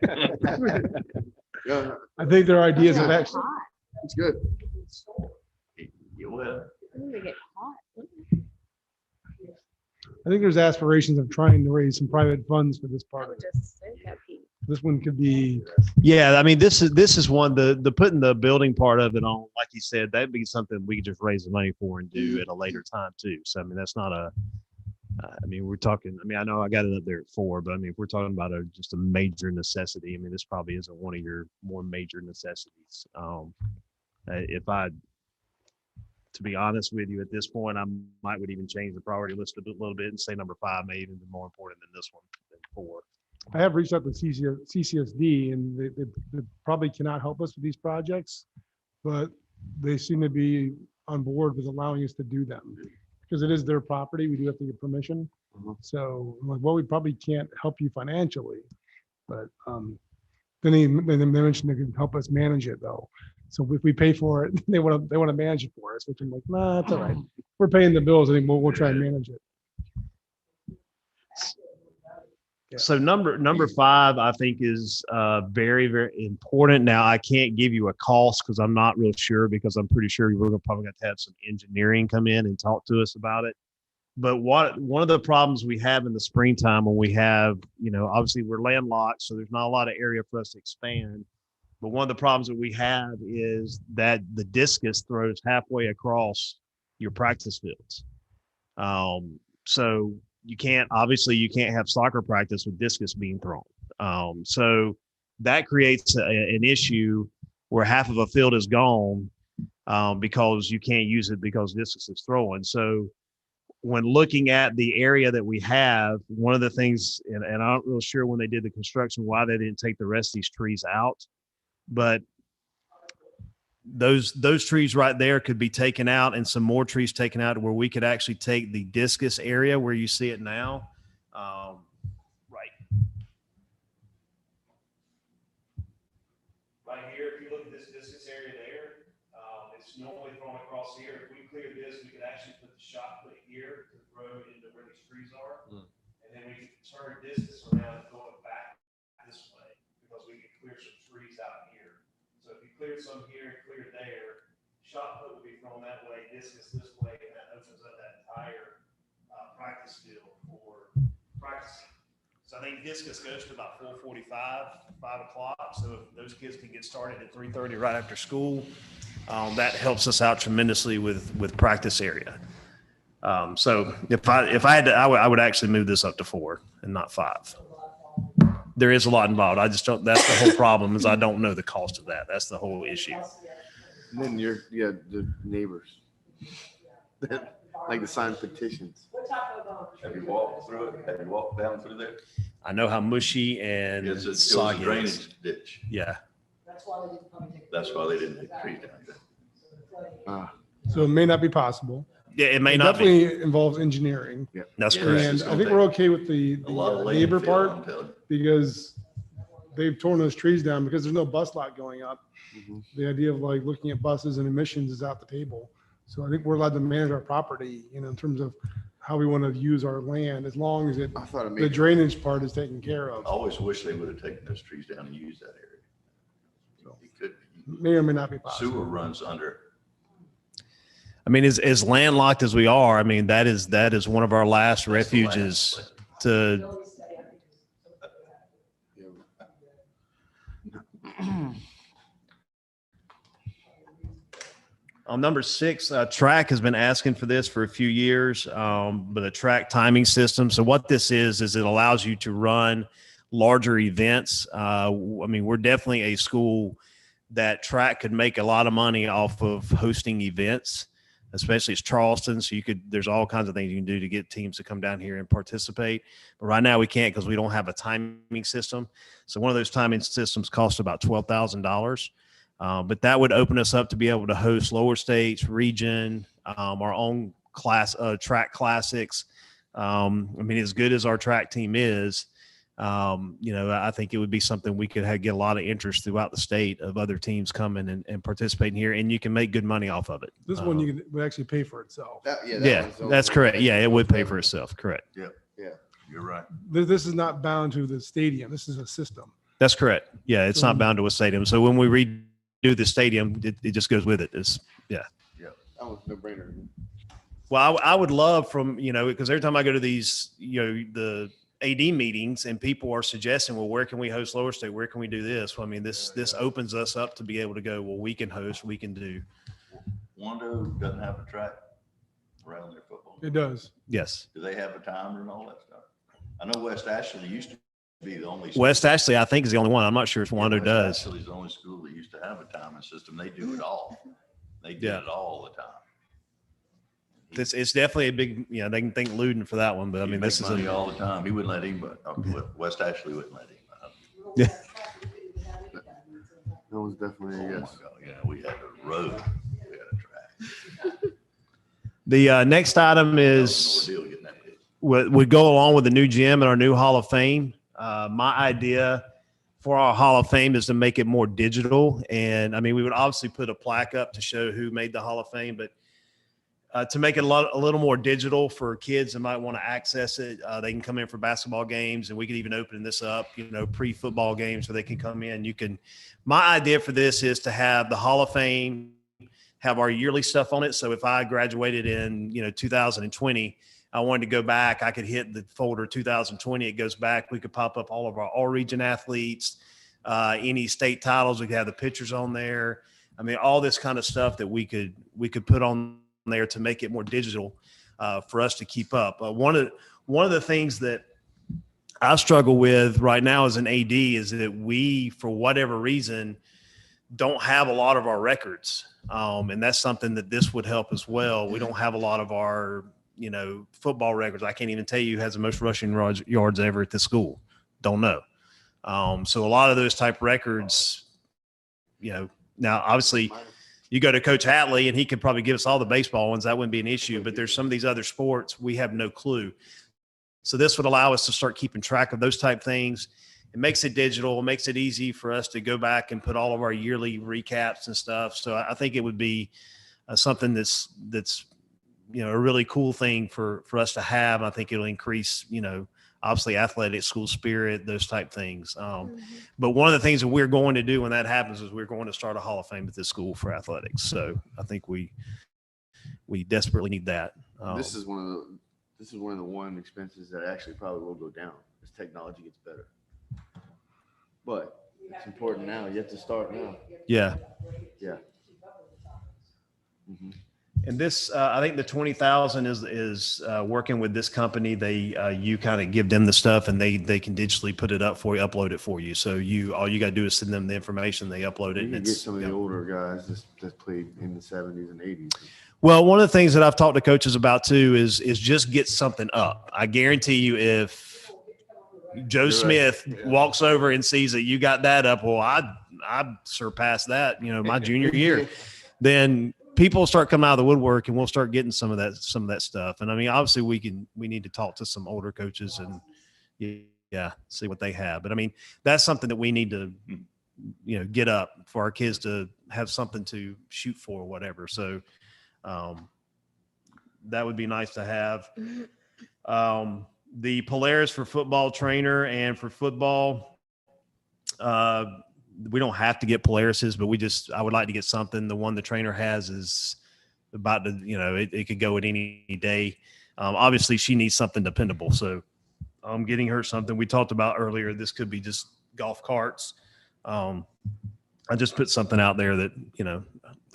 I think their ideas of actually. it's good. You will. I think there's aspirations of trying to raise some private funds for this part of it. This one could be. Yeah, I mean, this is one, the putting the building part of it on, like you said, that'd be something we could just raise the money for and do at a later time too. So I mean, that's not we're talking. I mean, I know I got it up there at 4, but I mean, if we're talking about just a major necessity, I mean, this probably isn't one of your more major necessities. To be honest with you, at this point, I would even change the priority list a little bit and say number 5 may even be more important than this one, than 4. I have reached out to CCSD, and they probably cannot help us with these projects, but they seem to be on board with allowing us to do them because it is their property. We do have to get permission. So I'm like, well, we probably can't help you financially, but then they mentioned they can help us manage it though. So if we pay for it, they want to manage it for us, which I'm like, nah, that's all right. We're paying the bills. I think we'll try and manage it. So number 5, I think is very, very important. Now I can't give you a cost because I'm not real sure, because I'm pretty sure we're probably going to have some engineering come in and talk to us about it. But one of the problems we have in the springtime when we have, obviously we're landlocked, so there's not a lot of area for us to expand. But one of the problems that we have is that the discus throws halfway across your practice fields. So you can't have soccer practice with discus being thrown. So that creates an issue where half of a field is gone because you can't use it because discus is throwing. So when looking at the area that we have, one of the things, and I'm not real sure when they did the construction why they didn't take the rest of these trees out, but those trees right there could be taken out and some more trees taken out where we could actually take the discus area where you see it now. Right. Right here, if you look at this discus area there, it's normally thrown across here. If we clear this, we could actually put the shot put here to throw into where these trees are. And then we could turn discus around and throw it back this way because we could clear some trees out here. So if you cleared some here and cleared there, shot put would be thrown that way, discus this way, and that opens up that entire practice field for practicing. So I think discus goes to about 4:45, 5 o'clock. So if those kids can get started at 3:30 right after school, that helps us out tremendously with practice area. So if I had to, I would actually move this up to 4 and not 5. There is a lot involved. I just don't, that's the whole problem is I don't know the cost of that. That's the whole issue. And then the neighbors, like the signed petitions. Have you walked through it? Have you walked down through there? I know how mushy and It was a soggy it is. drainage ditch. Yeah. That's why they didn't take trees down. So it may not be possible. Yeah, it may It not be. definitely involves engineering. Yeah. That's Yeah, correct. And it's I gonna think take we're okay with the A lot of neighbor landfill, part I'm telling you. because they've torn those trees down because there's no bus lot going up. Mhm. The idea of like looking at buses and emissions is out the table. So I think we're allowed to manage our property, in terms of how we want to use our land, as long as I thought it the made, drainage part is taken care I of. always wish they would have taken those trees down and used that area. It could, May or may not be possible. sewer runs under. I mean, as landlocked as we are, I mean, that is one of our last That's the last refuges place. to, on number 6, track has been asking for this for a few years, but a track timing system. So what this is it allows you to run larger events. I mean, we're definitely a school that track could make a lot of money off of hosting events, especially it's Charleston. So there's all kinds of things you can do to get teams to come down here and participate. But right now we can't because we don't have a timing system. So one of those timing systems costs about $12,000. But that would open us up to be able to host lower states, region, our own class, track classics. I mean, as good as our track team is, I think it would be something we could get a lot of interest throughout the state of other teams coming and participating here, and you can make good money off of it. This one would actually pay for itself. Yeah, that's correct. Yeah, it would pay for itself. Correct. Yeah, you're right. This is not bound to the stadium. This is a system. That's correct. Yeah, it's not bound to a stadium. So when we redo the stadium, it just goes with it. that was no brainer. Well, I would love because every time I go to these, the AD meetings and people are suggesting, well, where can we host lower state? Where can we do this? Well, I mean, this opens us up to be able to go, well, we can host, we can do. Wando doesn't have a track around their football. It does. Yes. Do they have a timer and all that stuff? I know West Ashley used to be the only. West Ashley, I think, is the only one. I'm not sure if Wando does. West Ashley's the only school that used to have a timing system. They do it all. They do it all the time. It's definitely a big, they can thank Luden for that one, but I mean, this is money all the time. He wouldn't let him, but West Ashley wouldn't let him. Yeah. That was definitely a Oh my yes. God, yeah, we had a road, we had a track. The next item is Deal getting that big. would go along with the new gym and our new Hall of Fame. My idea for our Hall of Fame is to make it more digital. And I mean, we would obviously put a plaque up to show who made the Hall of Fame, but to make it a little more digital for kids that might want to access it, they can come in for basketball games, and we could even open this up, pre-football games where they can come in. My idea for this is to have the Hall of Fame, have our yearly stuff on it. So if I graduated in, 2020, I wanted to go back, I could hit the folder 2020. It goes back. We could pop up all of our all-region athletes, any state titles. We could have the pictures on there. I mean, all this kind of stuff that we could put on there to make it more digital for us to keep up. One of the things that I struggle with right now as an AD is that we, for whatever reason, don't have a lot of our records. And that's something that this would help as well. We don't have a lot of our, football records. I can't even tell you who has the most rushing yards ever at the school. Don't know. So a lot of those type records, now obviously you go to Coach Hatley and he could probably give us all the baseball ones. That wouldn't be an issue. But there's some of these other sports we have no clue. So this would allow us to start keeping track of those type things. It makes it digital. It makes it easy for us to go back and put all of our yearly recaps and stuff. So I think it would be something that's a really cool thing for us to have. I think it'll increase, obviously athletic, school spirit, those type things. But one of the things that we're going to do when that happens is we're going to start a Hall of Fame at this school for athletics. So I think we desperately need that. This is one of the expenses that actually probably will go down as technology gets better. But it's important now. You have to start now. Yeah. Yeah. Mm-hmm. And this, I think the 20,000 is working with this company. You kind of give them the stuff and they can digitally put it up for you, upload it for you. So all you got to do is send them the information, they upload it. You And can get some of the older guys that played in the 70s and 80s. Well, one of the things that I've talked to coaches about too is just get something up. I guarantee you, if Joe Smith walks over and sees that you got that up, well, I surpassed that, my junior year, then people start coming out of the woodwork and we'll start getting some of that stuff. And I mean, obviously we need to talk to some older coaches and see what they have. But I mean, that's something that we need to, get up for our kids to have something to shoot for or whatever. So that would be nice to have. The Polaris for football trainer and for football, we don't have to get Polaris's, but I would like to get something. The one the trainer has is about to, it could go at any day. Obviously she needs something dependable. So I'm getting her something we talked about earlier. This could be just golf carts. I just put something out there that,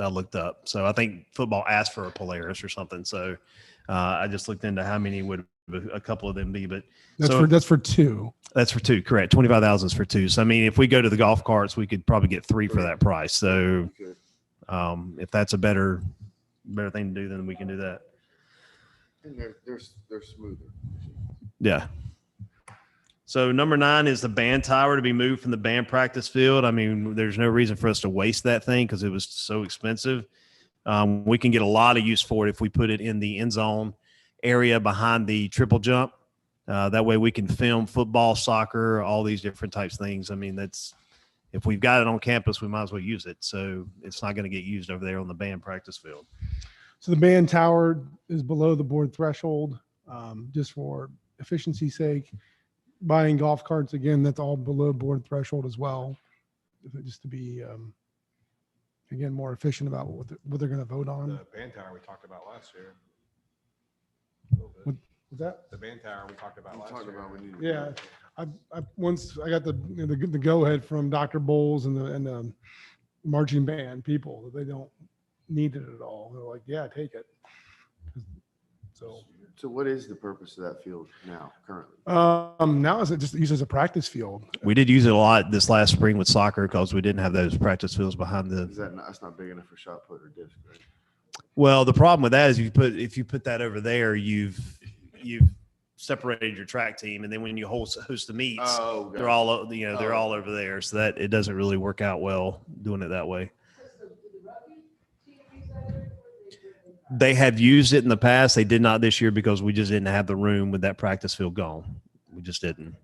I looked up. So I think football asked for a Polaris or something. So I just looked into how many would a couple of them be, but that's for two. That's for two, correct. 25,000 is for two. So I mean, if we go to the golf carts, we could probably get three for that price. So if that's a better thing to do, then we can do that. And they're smoother. Yeah. So number 9 is the band tower to be moved from the band practice field. I mean, there's no reason for us to waste that thing because it was so expensive. We can get a lot of use for it if we put it in the end zone area behind the triple jump. That way we can film football, soccer, all these different types of things. I mean, if we've got it on campus, we might as well use it. So it's not going to get used over there on the band practice field. So the band tower is below the board threshold, just for efficiency's sake. Buying golf carts, again, that's all below board threshold as well, just to be, again, more efficient about what they're going to vote on. The band tower we talked about last year. What was that? The band tower we talked about last year. Yeah, once I got the go ahead from Dr. Bowles and the marching band people that they don't need it at all. They're like, yeah, take it. So what is the purpose of that field now currently? Now is it just used as a practice field? We did use it a lot this last spring with soccer because we didn't have those practice fields behind the. That's not big enough for shot put or disc, right? Well, the problem with that is if you put that over there, you've separated your track team, and then when you host the meets, they're all they're all over there, so that it doesn't really work out well doing it that way. They have used it in the past. They did not this year because we just didn't have the room with that practice field gone. We just didn't.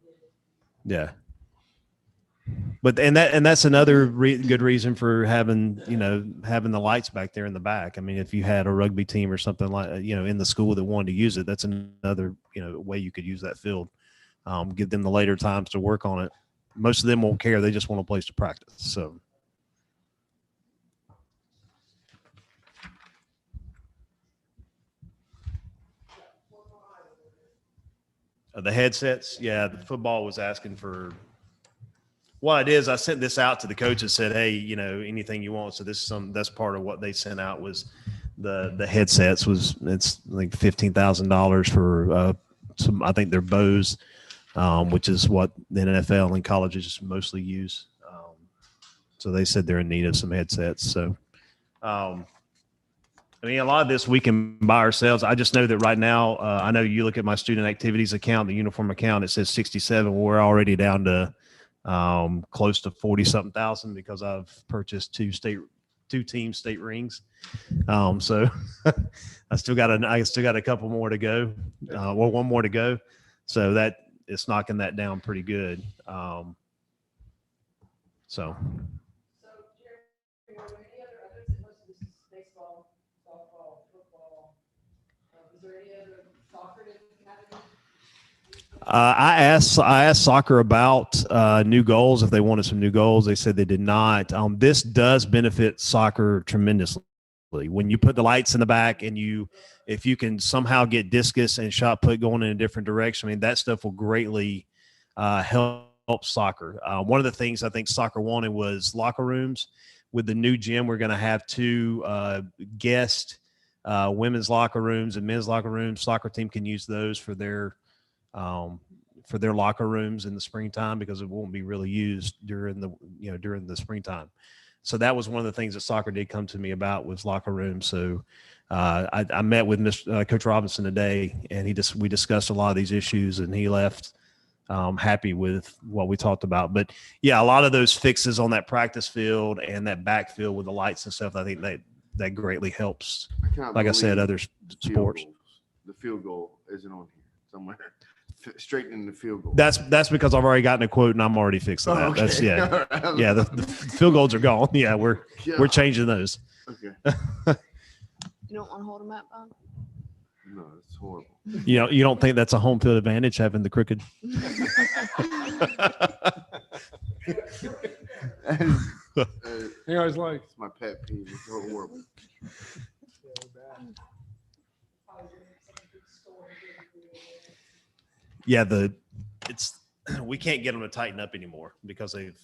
Yeah. But that's another good reason for having the lights back there in the back. I mean, if you had a rugby team or something like in the school that wanted to use it, that's another way you could use that field. Give them the later times to work on it. Most of them won't care. They just want a place to practice. So. The headsets, yeah, the football was asking for. What it is, I sent this out to the coaches, said, hey, anything you want. So that's part of what they sent out was the headsets it's like $15,000 for some, I think they're Bose, which is what the NFL and colleges mostly use. So they said they're in need of some headsets. So, I mean, a lot of this we can buy ourselves. I just know that right now, I know you look at my student activities account, the uniform account, it says 67. We're already down to close to 40-something thousand because I've purchased 2 state 2 team state rings. So I still got a couple more to go. Well, one more to go. So that it's knocking that down pretty good. So. I asked soccer about new goals, if they wanted some new goals. They said they did not. This does benefit soccer tremendously. When you put the lights in the back and if you can somehow get discus and shot put going in a different direction, I mean, that stuff will greatly help soccer. One of the things I think soccer wanted was locker rooms. With the new gym, we're going to have 2 guest women's locker rooms and men's locker rooms. Soccer team can use those for their locker rooms in the springtime, because it won't be really used during the springtime. So that was one of the things that soccer did come to me about, was locker rooms. So I met with Coach Robinson today, and we discussed a lot of these issues, and he left happy with what we talked about. But yeah, a lot of those fixes on that practice field and that backfield with the lights and stuff, I think that greatly helps. Like I said, other sports. The field goal isn't on here somewhere. Straightening the field goal. That's because I've already gotten a quote and I'm already fixing that. Okay. That's yeah. The field goals are gone. Yeah, we're changing those. Okay. You don't want to hold them up, Bob? No, it's horrible. You don't think that's a home field advantage, having the crooked? He always like, it's my pet peeve. It's horrible. Yeah, we can't get them to tighten up anymore because they've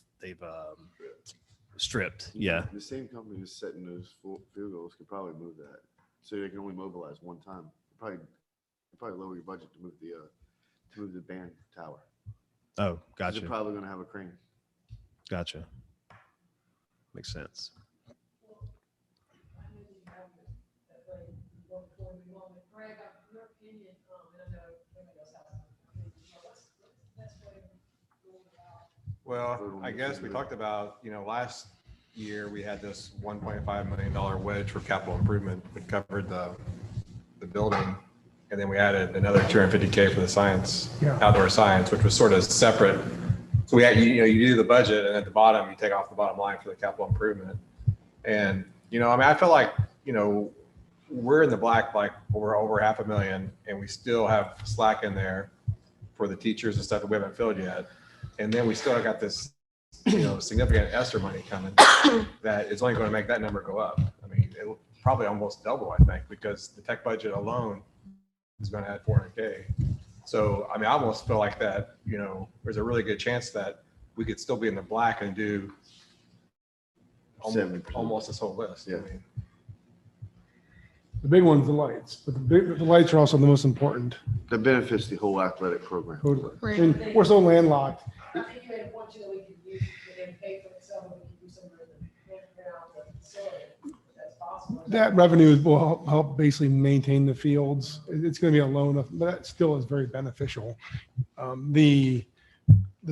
stripped. Yeah. The same company that's setting those field goals could probably move that, so they can only mobilize one time. Probably lower your budget to move the band tower. Oh, gotcha. They're probably going to have a crane. Gotcha. Makes sense. Well, I guess we talked about, last year we had this $1.5 million wedge for capital improvement. It covered the building. And then we added another $250K for the science, outdoor science, which was sort of separate. So we had, you do the budget, and at the bottom, you take off the bottom line for the capital improvement. And, I feel like, we're in the black, like over $500,000, and we still have slack in there for the teachers and stuff that we haven't filled yet. And then we still got this, significant ESSER money coming that is only going to make that number go up. I mean, it'll probably almost double, I think, because the tech budget alone is going to add $400K. So, I almost feel like that, there's a really good chance that we could still be in the black and do almost this whole list. Yeah. the big one's the lights, but the lights are also the most important. That benefits the whole athletic program. Totally. Right. And we're so landlocked. I think you had one, that we could use, and pay for itself, and we could do some of the facility. That's possible. That revenue will help basically maintain the fields. It's going to be a loan, but that still is very beneficial. The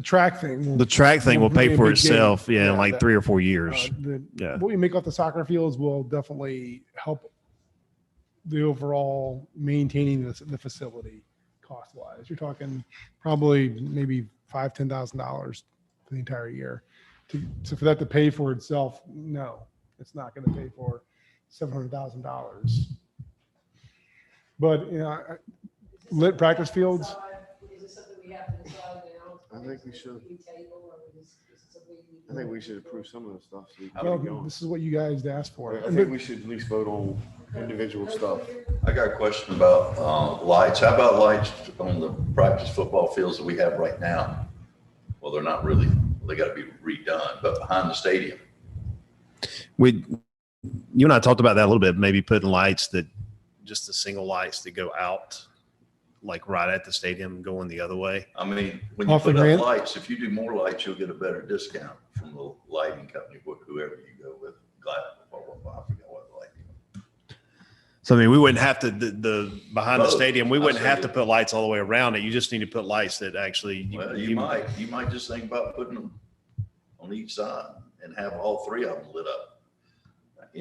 track thing. The track thing will pay be a for big itself, gain. in like that- 3 or 4 years. Yeah. What we make off the soccer fields will definitely help the overall maintaining the facility cost wise. You're talking probably maybe $5,000-$10,000 for the entire year. So for that to pay for itself, no, it's not going to pay for $700,000. But lit practice fields. Is this something we have to decide now? I think we should. I think we should approve some of the stuff. So we can Well, get going. this is what you guys asked for. I think we should at least vote on individual stuff. I got a question about lights. How about lights on the practice football fields that we have right now? Well, they're not really, they got to be redone, but behind the stadium. You and I talked about that a little bit, maybe putting lights just the single lights that go out, like right at the stadium going the other way. I mean, when you Off the put grant? up lights, if you do more lights, you'll get a better discount from the lighting company, whoever you go with. I forget what the lighting. So, I mean, we wouldn't have to, the behind the Both. stadium, we wouldn't I have see. to put lights all the way around it. You just need to put lights that actually. Well, you might just think about putting them on each side and have all 3 of them lit up.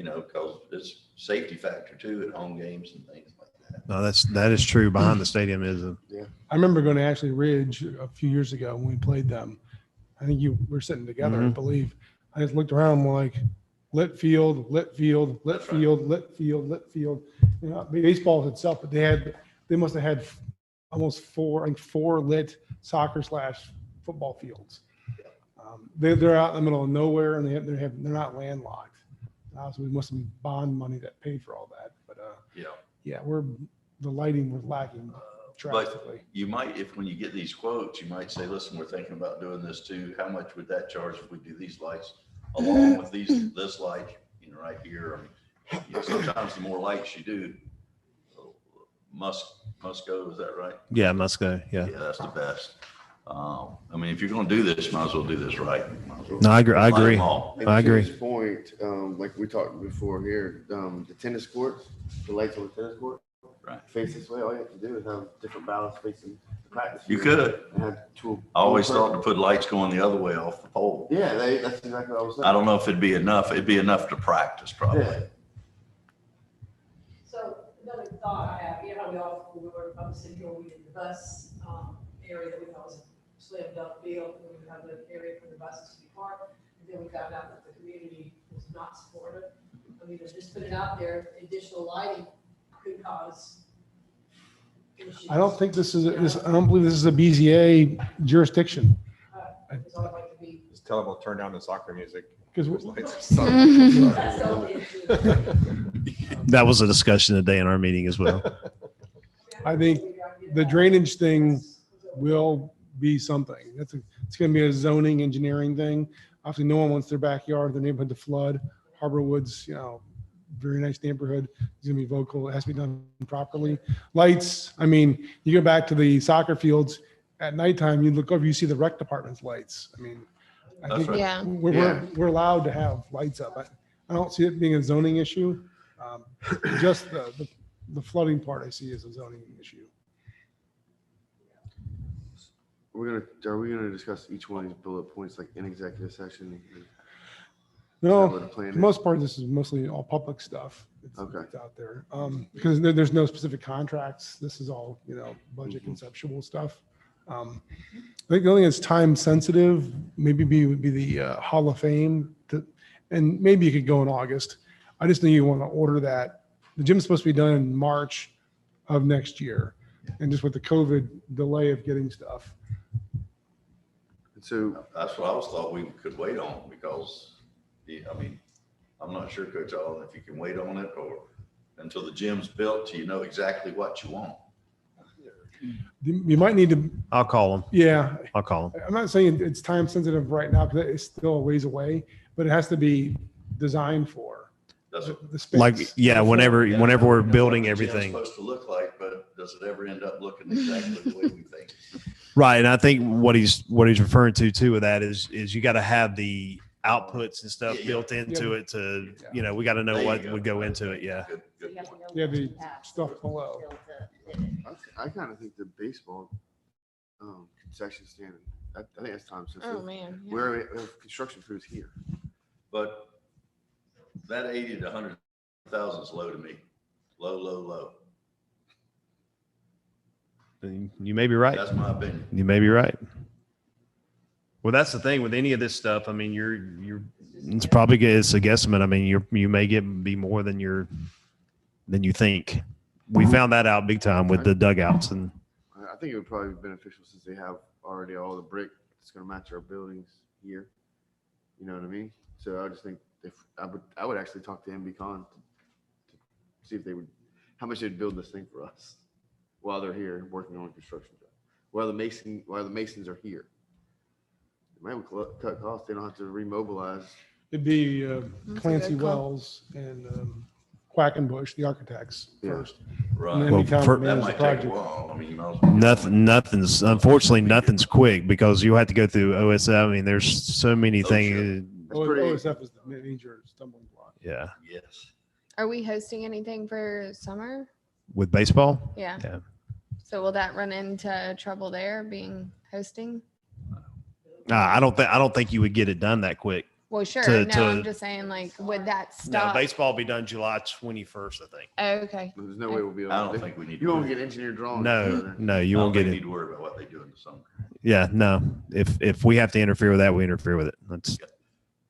because it's safety factor too at home games and things like that. No, that is true. Behind the stadium is I remember going to Ashley Ridge a few years ago when we played them. I think you were sitting together, I Mhm. believe. I just looked around, I'm like, lit field, lit field, lit That's right. field, lit field, lit field. Baseball itself, but they must have had almost four lit soccer/football fields. They're out in the middle of nowhere and they're not landlocked. So we must have bond money that paid for all that. But yeah, the lighting was lacking drastically. You might, when you get these quotes, you might say, listen, we're thinking about doing this too. How much would that charge if we do these lights along with this light, right here? I mean, sometimes the more lights you do, must go, is that right? Yeah, must go. Yeah. Yeah, that's the best. I mean, if you're going to do this, you might as well do this right. No, I agree. I Light agree. them all. And I to agree. his point, like we talked before here, the tennis courts, the lights on the tennis court, Right. face this way. All you have to do is have different ballasts facing the practice. You field could. and have two. I always thought to put lights going the other way off the pole. Yeah, that's exactly what I was saying. I don't know if it'd be enough. It'd be enough to practice probably. Yeah. So another thought I have, you know, we were up in City Hall, we did the bus area that we thought was a slam dunk field, and we would have the area for the buses to be parked. And then we found out that the community was not supportive. I mean, just put it out there, additional lighting could cause issues. I don't think I don't believe this is a BZA jurisdiction. It's all like to be. Just tell them we'll turn down the soccer music. Because Those lights are That's the so- only issue. That was a discussion today in our meeting as well. I think the drainage thing will be something. It's going to be a zoning engineering thing. Obviously, no one wants their backyard, their neighborhood to flood. Harborwood's, very nice neighborhood. It's going to be vocal. It has to be done properly. Lights, I mean, you go back to the soccer fields at nighttime, you look over, you see the rec department's lights. I mean, I That's think right. Yeah. we're allowed to have lights up. I don't see it being a zoning issue. Just the flooding part I see as a zoning issue. Are we gonna discuss each one of these bullet points like in executive session? No, what the plan for is? the most part, this is mostly all public stuff. Okay. It's out there. Because there's no specific contracts. This is all, budget Mhm. conceptual stuff. I think the only thing that's time sensitive, would be the Hall of Fame. And maybe you could go in August. I just think you want to order that. The gym's supposed to be done in March of next year. And just with the COVID delay of getting stuff. So, That's what I was thought we could wait on because, I mean, I'm not sure, Coach Allen, if you can wait on it or until the gym's built, till you know exactly what you want. You might need to, I'll call him. yeah, I'll call him. I'm not saying it's time sensitive right now because it's still a ways away, but it has to be designed for That's the space. Like, yeah, whenever Yeah, we're I know building what the gym's everything. Supposed to look like, but does it ever end up looking exactly the way we think? Right. And I think what he's referring to too with that is you got to have the outputs and stuff Yeah, built into it to, we got to know There you what go. would go into it. Yeah. Good, good point. Yeah, the stuff below. I kind of think the baseball concession stand, I think that's time sensitive. Oh, man. yeah. Where we have construction crews here. But that 80 to 100,000 is low to me. Low, low, low. You may be right. That's my opinion. You may be right. Well, that's the thing with any of this stuff. I mean, it's probably it's a guesstimate. I mean, you may be more than you think. We found that out big time with the dugouts and I think it would probably be beneficial since they have already all the brick that's going to match our buildings here. You know what I mean? So I just think I would actually talk to MBCon to see if they would, how much they'd build this thing for us while they're here working on a construction job. While the masons are here. It might cut costs. They don't have to remobilize. It'd be That's a Clancy good call. Wells and Quackenbush, the architects Yeah. first. Right. And then Well, become for- That manage the might take a project. while. I mean, you might as well. nothing's unfortunately nothing's quick because you have to go through OSF. I mean, there's so many Oh, things. That's pretty- OSF is the major stumbling block. Yeah. Yes. Are we hosting anything for summer? With baseball. Yeah. Yeah. So will that run into trouble there being hosting? I don't think you would get it done that quick. Well, sure. To- No, to- I'm just saying, like, would that No, stop? baseball will be done July 21st, I think. Okay. There's no way we'll be able to. I don't think we need. You to won't worry. get engineered drawings. No, you I won't don't get think we it. need to worry about what they do in the summer. Yeah, no. If we have to interfere with that, we interfere with it. That's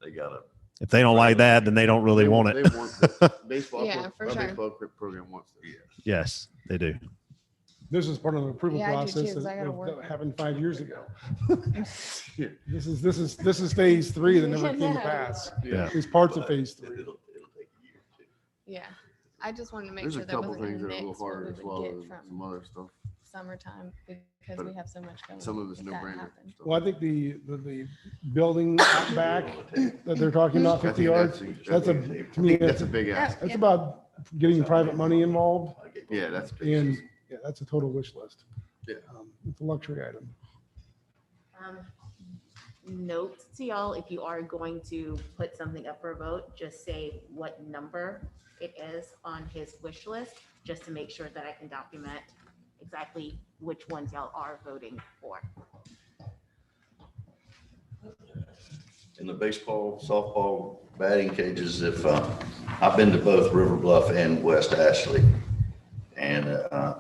They gotta. if they don't like that, then they don't really want it. They want this. Baseball. Yeah, for our sure. baseball program wants this. Yes, they do. This is part of the approval Yeah, I do process too, 'cause I gotta that work. happened 5 years ago. This is phase 3 that never came to pass. Yeah. It's parts of phase 3. It'll take a year too. Yeah. I just wanted to make There's sure a there couple wasn't things a that are a little mix what harder we as would well get as some from other stuff. summertime because But we have so much going. Some of it's if no that brainer. happened. Well, I think the building out back that they're talking about, 50 yards, that's to me, That's a big ask. that's about getting private money involved. Yeah, that's big. And yeah, that's a total wish list. Yeah. It's a luxury item. Note to y'all, if you are going to put something up for a vote, just say what number it is on his wish list, just to make sure that I can document exactly which ones y'all are voting for. In the baseball, softball batting cages, if, I've been to both River Bluff and West Ashley. And,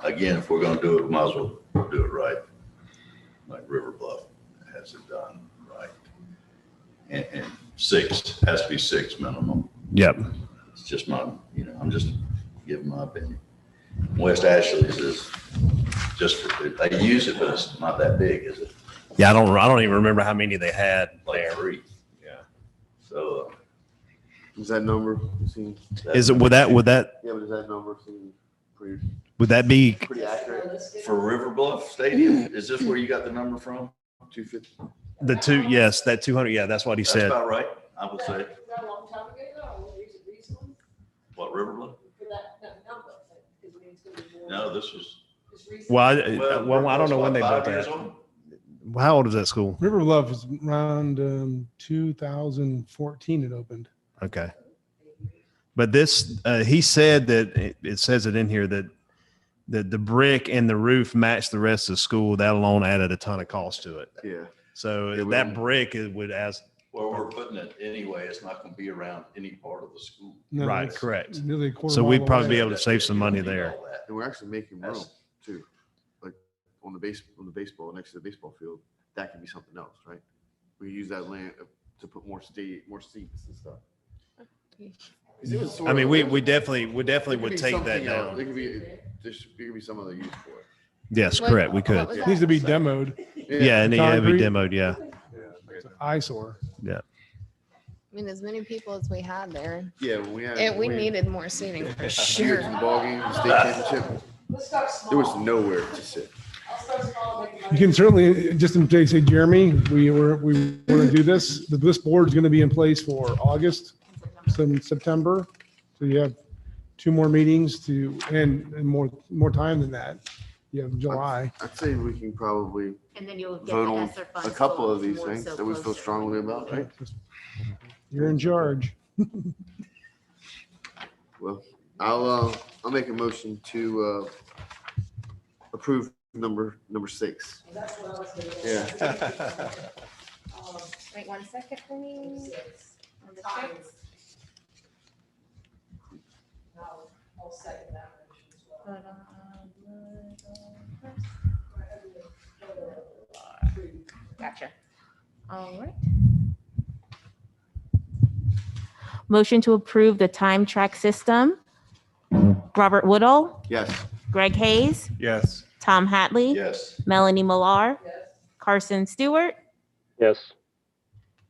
again, if we're gonna do it, we might as well do it right. Like River Bluff has it done right. And 6, has to be 6 minimum. Yep. It's just my, I'm just giving my opinion. West Ashley's is just, they use it, but it's not that big, is it? Yeah, I don't even remember how many they had Like there. 3. Yeah. So, Is that number seen? Is it would that Yeah, but is that number seen pretty be accurate? for River Bluff Stadium, is this where you got the number from? 250. the two? Yes, that 200. Yeah, that's what he That's said. about right, I would say. What, River Bluff? No, this was. Well, I don't know when they built 5 years that. old. How old is that school? River Bluff is around 2014 it opened. Okay. But this, he said that it says it in here that the brick and the roof match the rest of the school. That alone added a ton of cost to it. Yeah. So Yeah, we that don't- brick would Where we're putting it anyway, it's not gonna be around any part of the school. No, right, it's correct. Nearly a quarter So mile we'd probably away. be able to save some money You don't need there. all that. And we're actually making room That's- too, like on the baseball next to the baseball field. That could be something else, right? We use that land to put more seats and stuff. 'Cause it was sort I mean, of- we definitely would it could be take that something else. down. It could be there could be some other use for it. Yes, What- correct. We what could. was It needs to be demoed. Yeah, and yeah, it'd be Concrete. demoed. Yeah. It's an eyesore. I mean, as many people as we had there, Yeah, when we had we needed more seating for we went sure. to the ball game, the state championship. There was nowhere to sit. You can certainly, just in case, say, Jeremy, we want to do this. This board is going to be in place for August, some September. So you have 2 more meetings and more time than that. You have July. I'd say we can probably And then you'll get vote the on ESSER funds. a couple of so these more things so that we feel closer. strongly about, right? You're in charge. Well, I'll make a motion to approve number 6. Yeah. Wait 1 second for me. On the sixth. I'll second that motion as well. Gotcha. All right. Motion to approve the time track system. Robert Woodall, Yes. Greg Hayes, Yes. Tom Hatley, Yes. Melanie Millar, Yes. Carson Stewart, Yes.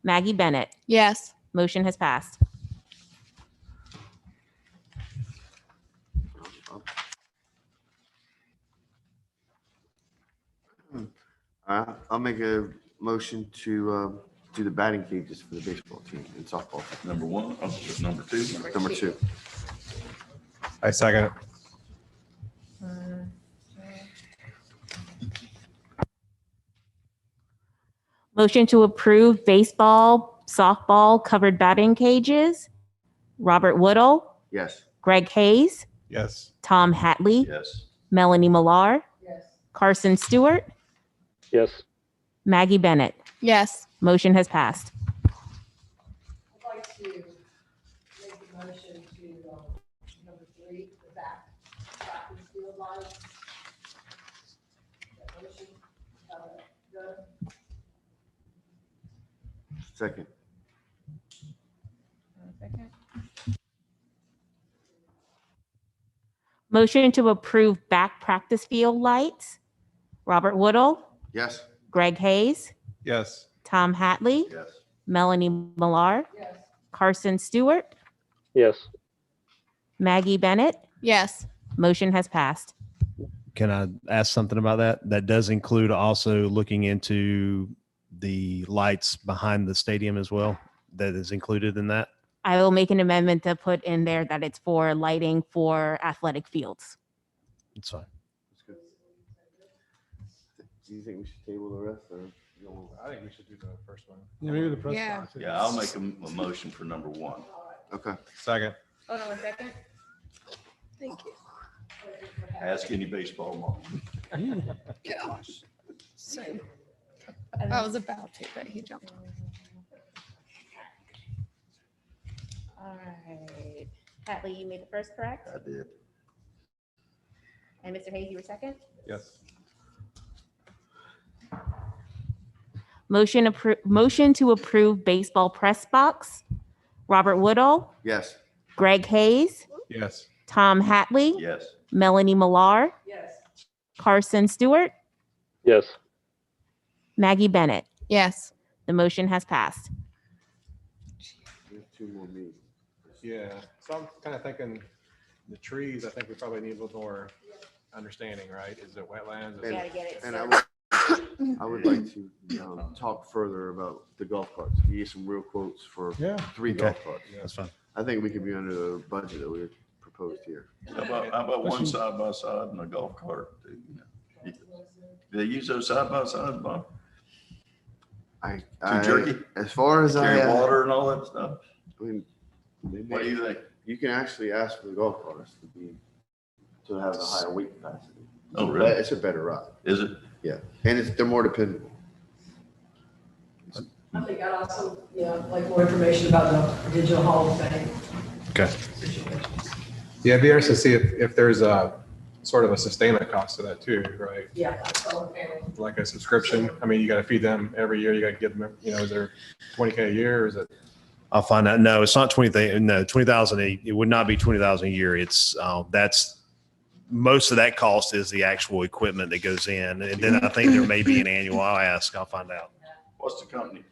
Maggie Bennett. Yes. Motion has passed. I'll make a motion to do the batting cages for the baseball team and softball. Number 1, number 2. Number 2. I second it. Motion to approve baseball, softball covered batting cages. Robert Woodall, Yes. Greg Hayes, Yes. Tom Hatley, Yes. Melanie Millar, Yes. Carson Stewart, Yes. Maggie Bennett. Yes. Motion has passed. Second. Motion to approve back practice field lights. Robert Woodall, Yes. Greg Hayes, Yes. Tom Hatley, Yes. Melanie Millar, Carson Stewart, Yes. Maggie Bennett. Yes. Motion has passed. Can I ask something about that? That does include also looking into the lights behind the stadium as well. That is included in that. I will make an amendment to put in there that it's for lighting for athletic fields. It's fine. That's good. Do you think we should table the rest or? you don't want- I think we should do the first one. Yeah, maybe the press Yeah. box. Yeah, I'll make a motion for number one. Okay. Second. Hold on a second. Thank you. Ask any baseball mom. Gosh. So I was about to, but he jumped on. All right. Hatley, you made the first, correct? I did. And Mr. Hayes, you were second? Yes. Motion to approve baseball press box. Robert Woodall, Yes. Greg Hayes, Yes. Tom Hatley, Yes. Melanie Millar, Yes. Carson Stewart, Yes. Maggie Bennett. Yes. The motion has passed. There's 2 more meetings. Yeah. So I'm kind of thinking the trees, I think we probably need a little more understanding, right? Is it wetlands? Is And- Gotta get it. And set. I would like to talk further about the golf carts. Give you some real quotes for Yeah. 3 Okay. golf carts. That's fine. I think we could be under the budget that we proposed here. How about one side by side and a golf cart? Do they use those side by side, Bob? Too jerky? As far as Carry water and all that stuff? I mean, they What do may- you think? you can actually ask for the golf carts to have a higher weight capacity. Oh, really? It's a better ride. Is it? Yeah, and they're more dependable. I think I'd also, like more information about the digital Hall of Fame Okay. situation. Yeah, it'd be interesting to see if there's a sort of a sustainment cost to that too, right? Yeah. that's all okay. Like a subscription. I mean, you got to feed them every year. You got to give them, is there 20K a year or is it? I'll find out. No, it's not 20,000. No, 20,000. It would not be 20,000 a year. It's that's most of that cost is the actual equipment that goes in. And then I think there may be an annual. I'll ask. I'll find out. What's the company?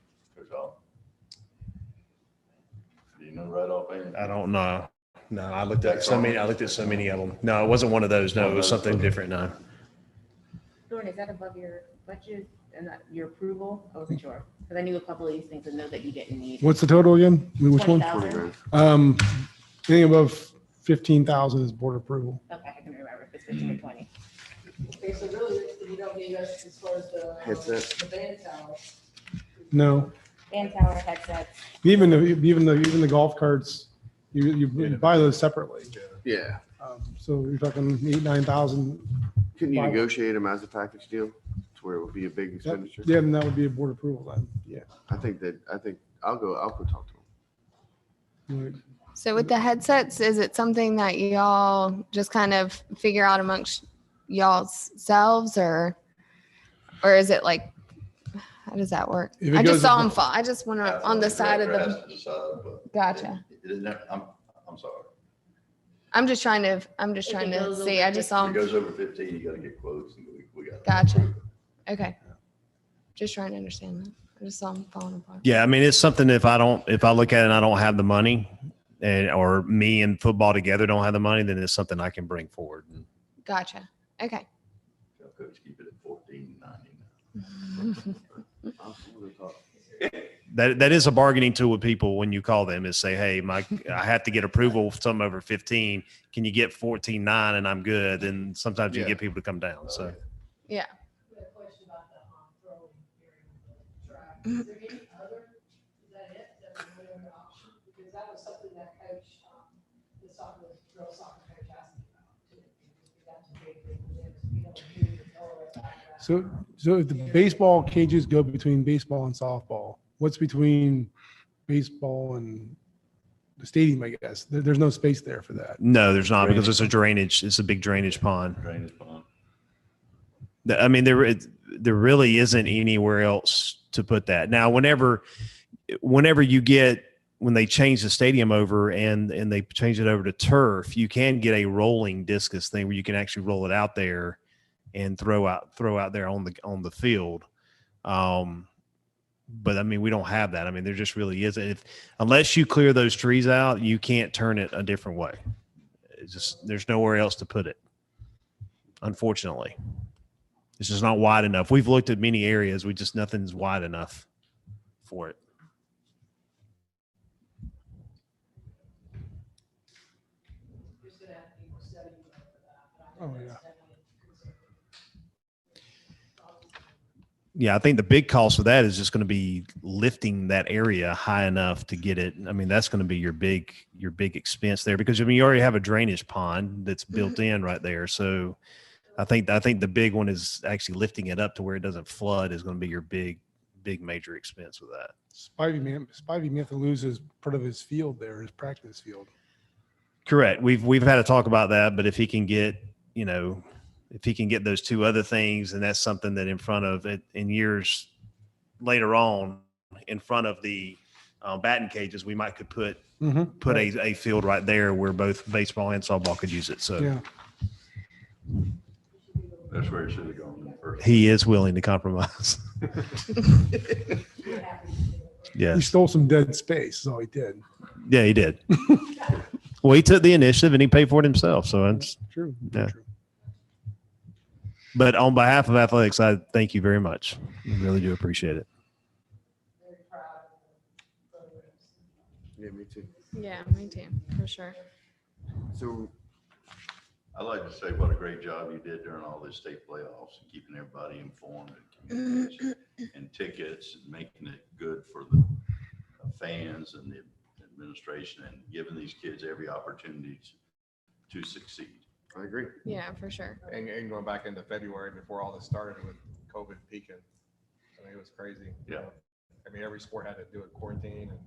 Do you know right offhand? I don't know. No, I looked at so many. I looked at so many of them. No, it wasn't one of those. No, it was something different. No. Jordan, is that above your budget and your approval? I wasn't sure. Because I knew a couple of these things and know that you didn't need. What's the total again? I mean, which one? 20,000? Anything above 15,000 is board approval. Okay, I can remember if it's 15 or 20. Okay, so really, you don't need us as far as the. Headset. The band tower. No, Band tower headsets. even the golf carts, you buy those separately. Yeah. So you're talking 8,000-9,000. Couldn't you Wow. negotiate them as a package deal to where it would be a big expenditure? Yeah, then that would be a board approval then. Yeah. I think I'll go talk to them. So with the headsets, is it something that y'all just kind of figure out amongst y'all's selves or is it like, how does that work? If it I goes just saw up- them fall. I just want to, on the side of the, Gotcha. I'm sorry. I'm just trying to goes see. over I just saw If it 'em. goes over 15, you gotta get quotes and we got. Gotcha. Okay. Just trying to understand that. I just saw them falling apart. Yeah, I mean, it's something if I look at it and I don't have the money, or me and football together don't have the money, then it's something I can bring forward. Gotcha. Okay. Tell Coach, keep it at 14.99. We'll talk. That is a bargaining tool with people when you call them is say, hey, Mike, I have to get approval for something over 15. Can you get 14.9 and I'm good? And sometimes you Yeah. get people to come down. So Yeah. I have a question about the throwing area of the track. Is there any other, is that it? Is that the only other option? Because that was something that coach, the girls soccer coach asked me about too. We got to big things in, we don't do the color back. So if the baseball cages go between baseball and softball, what's between baseball and stadium, I guess. There's no space there for that. No, there's not, because it's a big drainage pond. Drainage pond. I mean, there really isn't anywhere else to put that. Now, whenever when they change the stadium over and they change it over to turf, you can get a rolling discus thing where you can actually roll it out there and throw out there on the field. But I mean, we don't have that. I mean, there just really isn't. Unless you clear those trees out, you can't turn it a different way. It's just, there's nowhere else to put it. Unfortunately, it's just not wide enough. We've looked at many areas. Nothing's wide enough for it. Oh, yeah. Yeah, I think the big cost for that is just going to be lifting that area high enough to get it. I mean, that's going to be your big expense there, because I mean, you already have a drainage pond that's built in right there. So I think the big one is actually lifting it up to where it doesn't flood is going to be your big major expense with that. Spivey may have to lose his part of his field there, his practice field. Correct. We've had to talk about that, but if he can get, if he can get those two other things, and that's something that in front of it in years later on, in front of the batting cages, we might could put a field right there where both baseball and softball could use it. So Yeah. That's where it should have gone first. he is willing to compromise. Yes. He stole some dead space, is all he did. Yeah, he did. Well, he took the initiative and he paid for it himself. So it's True. Yeah. True. But on behalf of athletics, I thank you very much. I really do appreciate it. Yeah, me too. Yeah, me too, for sure. So I'd like to say what a great job you did during all these state playoffs and keeping everybody informed and communication and tickets and making it good for the fans and the administration and giving these kids every opportunity to succeed. I agree. Yeah, for sure. And going back into February before all this started with COVID peaking. I mean, it was crazy. Yeah. I mean, every sport had to do a quarantine and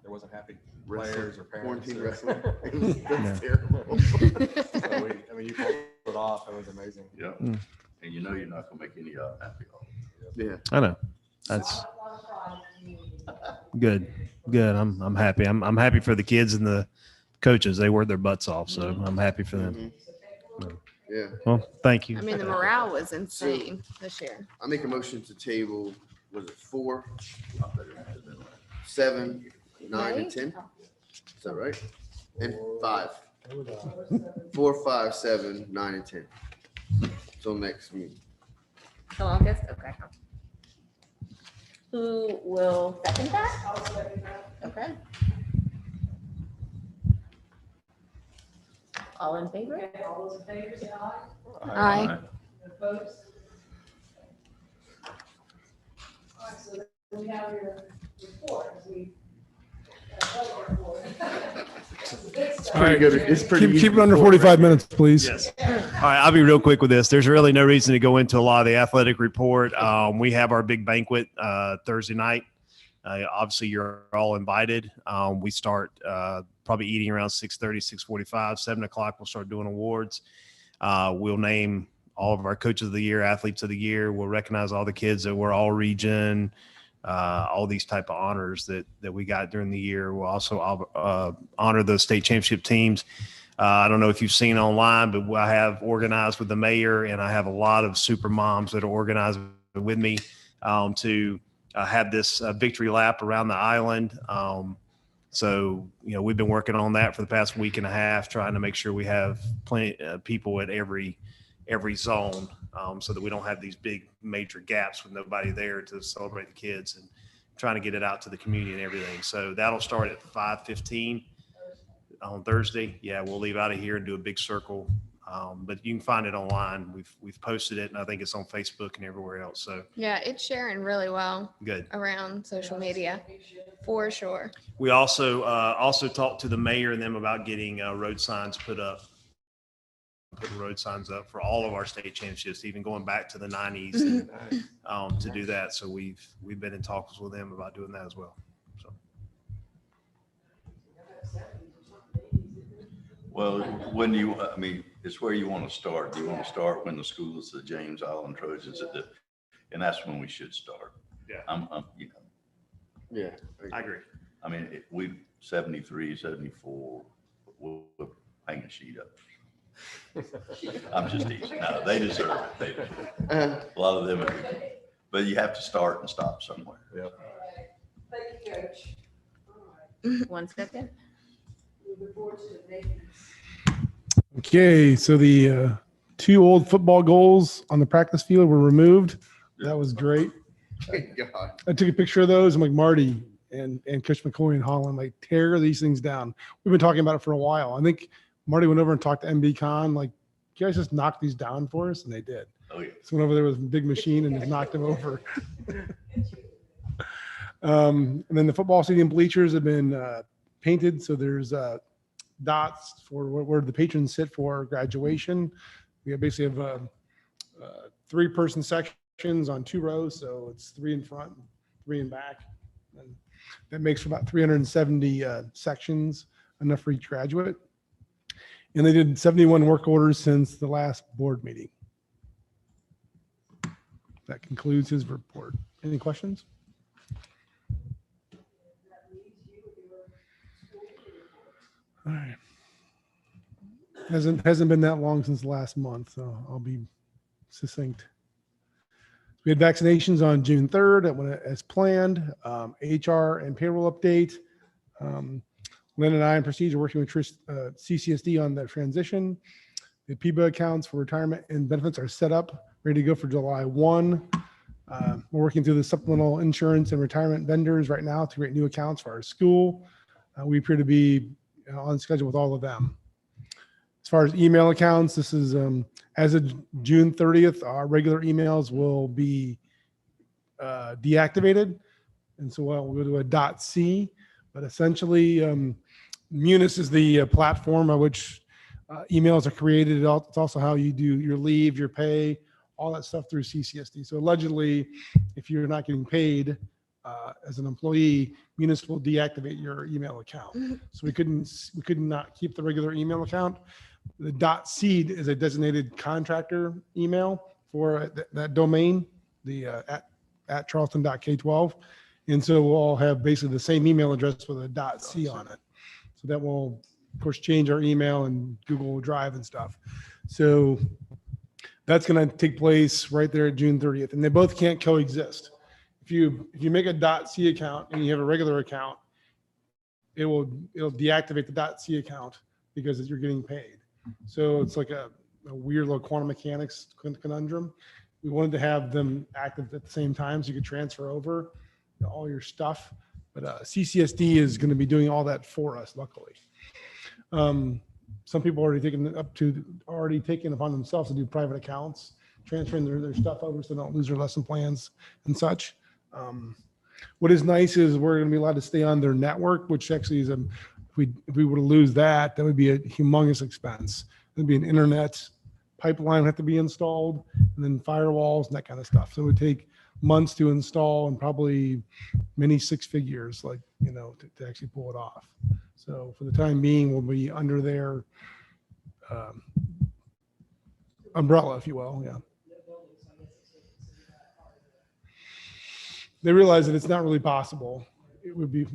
there wasn't happy Wrestling, players or parents. quarantine or- wrestling. That's terrible. So you pulled it off. It was amazing. Yeah. Mm. And you know you're not gonna make any happy. Yeah. I know. That's good. Good. I'm happy. I'm happy for the kids and the coaches. They worked their butts off. So I'm happy for them. Mhm. Yeah. Well, thank you. I mean, the morale was insane this year. I make a motion to table, was it 4, 7, 9, and 10? Is that right? And 5. 4, 5, 7, 9, and 10. Till next meeting. The longest? Okay. Who will second that? Okay. All in favor? All those in favor, say aye. Aye. Opposed? All right, so then we have your report. All right. Good. It's pretty Keep easy it under before, 45 right? minutes, please. Yes. All right, I'll be real quick with this. There's really no reason to go into a lot of the athletic report. We have our big banquet Thursday night. Obviously, you're all invited. We start probably eating around 6:30, 6:45, 7 o'clock. We'll start doing awards. We'll name all of our coaches of the year, athletes of the year. We'll recognize all the kids that were all region, all these type of honors that we got during the year. We'll also honor the state championship teams. I don't know if you've seen online, but I have organized with the mayor, and I have a lot of super moms that are organized with me to have this victory lap around the island. So, we've been working on that for the past week and a half, trying to make sure we have plenty people at every zone, so that we don't have these big major gaps with nobody there to celebrate the kids, and trying to get it out to the community and everything. So that'll start at 5:15 on Thursday. Yeah, we'll leave out of here and do a big circle. But you can find it online. We've posted it, and I think it's on Facebook and everywhere else. So Yeah, it's sharing really well good. around social media, for sure. We also talked to the mayor and them about getting road signs putting road signs up for all of our state championships, even going back to the 90s, and, to do that. So we've been in talks with them about doing that as well. So Well, when you, I mean, it's where you want to start. You want to start when the school is the James Island Trojans and that's when we should start. Yeah. You know, Yeah. I agree. I mean, we 73, 74, we'll hang a sheet up. I'm just teasing. No, they deserve it. They deserve it. A lot of them, but you have to start and stop somewhere. Yeah. Thank you, Coach. 1 second. Moving forward to the vacancies. Okay, so the 2 old football goals on the practice field were removed. That was great. Thank God. I took a picture of those. I'm like, Marty and Coach McCoy and Holland, like, tear these things down. We've been talking about it for a while. I think Marty went over and talked to MB Con, like, you guys just knock these down for us? And they did. Oh, yeah. So went over there with a big machine and just knocked them over. And then the football stadium bleachers have been painted. So there's dots for where the patrons sit for graduation. We basically have 3-person sections on 2 rows. So it's 3 in front, 3 in back. And that makes for about 370 sections, enough for each graduate. And they did 71 work orders since the last board meeting. That concludes his report. Any questions? All right. Hasn't been that long since last month, so I'll be succinct. We had vaccinations on June 3rd that went as planned. HR and payroll update. Lynn and I in procedure working with CCSD on the transition. The PIBA accounts for retirement and benefits are set up, ready to go for July 1. We're working through the supplemental insurance and retirement vendors right now to create new accounts for our school. We appear to be on schedule with all of them. As far as email accounts, this is as of June 30th, our regular emails will be deactivated. And so we'll go to a .c, but essentially Munis is the platform on which emails are created. It's also how you do your leave, your pay, all that stuff through CCSD. So allegedly, if you're not getting paid as an employee, Munis will deactivate your email account. So we could not keep the regular email account. The .seed is a designated contractor email for that domain, the at charleston.k12. And so we'll all have basically the same email address with a .c on it. So that will, of course, change our email and Google Drive and stuff. So that's going to take place right there at June 30th. And they both can't coexist. If you make a .c account and you have a regular account, it'll deactivate the .c account because you're getting paid. So it's like a weird little quantum mechanics conundrum. We wanted to have them active at the same time so you could transfer over all your stuff. But CCSD is going to be doing all that for us, luckily. Some people already taken upon themselves to do private accounts, transferring their stuff over so they don't lose their lesson plans and such. What is nice is we're going to be allowed to stay on their network, which actually is if we were to lose that, that would be a humongous expense. There'd be an internet pipeline would have to be installed, and then firewalls and that kind of stuff. So it would take months to install and probably many 6 figures, like, to actually pull it off. So for the time being, we'll be under their umbrella, if you will. Yeah. They realize that it's not really possible. It would be,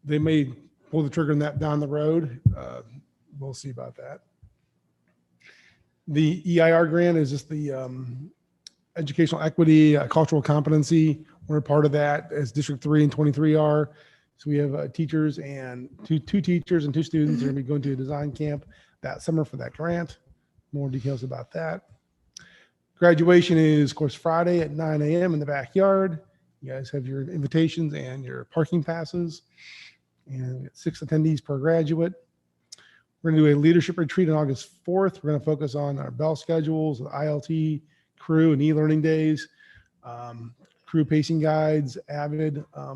they may pull the trigger on that down the road. We'll see about that. The EIR grant is just the educational equity, cultural competency. We're a part of that as District 3 and 23 are. So we have teachers and two teachers and 2 students that are going to be going to a design camp that summer for that grant. More details about that. Graduation is, of course, Friday at 9 a.m. in the backyard. You guys have your invitations and your parking passes, and 6 attendees per graduate. We're going to do a leadership retreat on August 4th. We're going to focus on our bell schedules, the ILT, crew, and e-learning days, crew pacing guides, Avid, a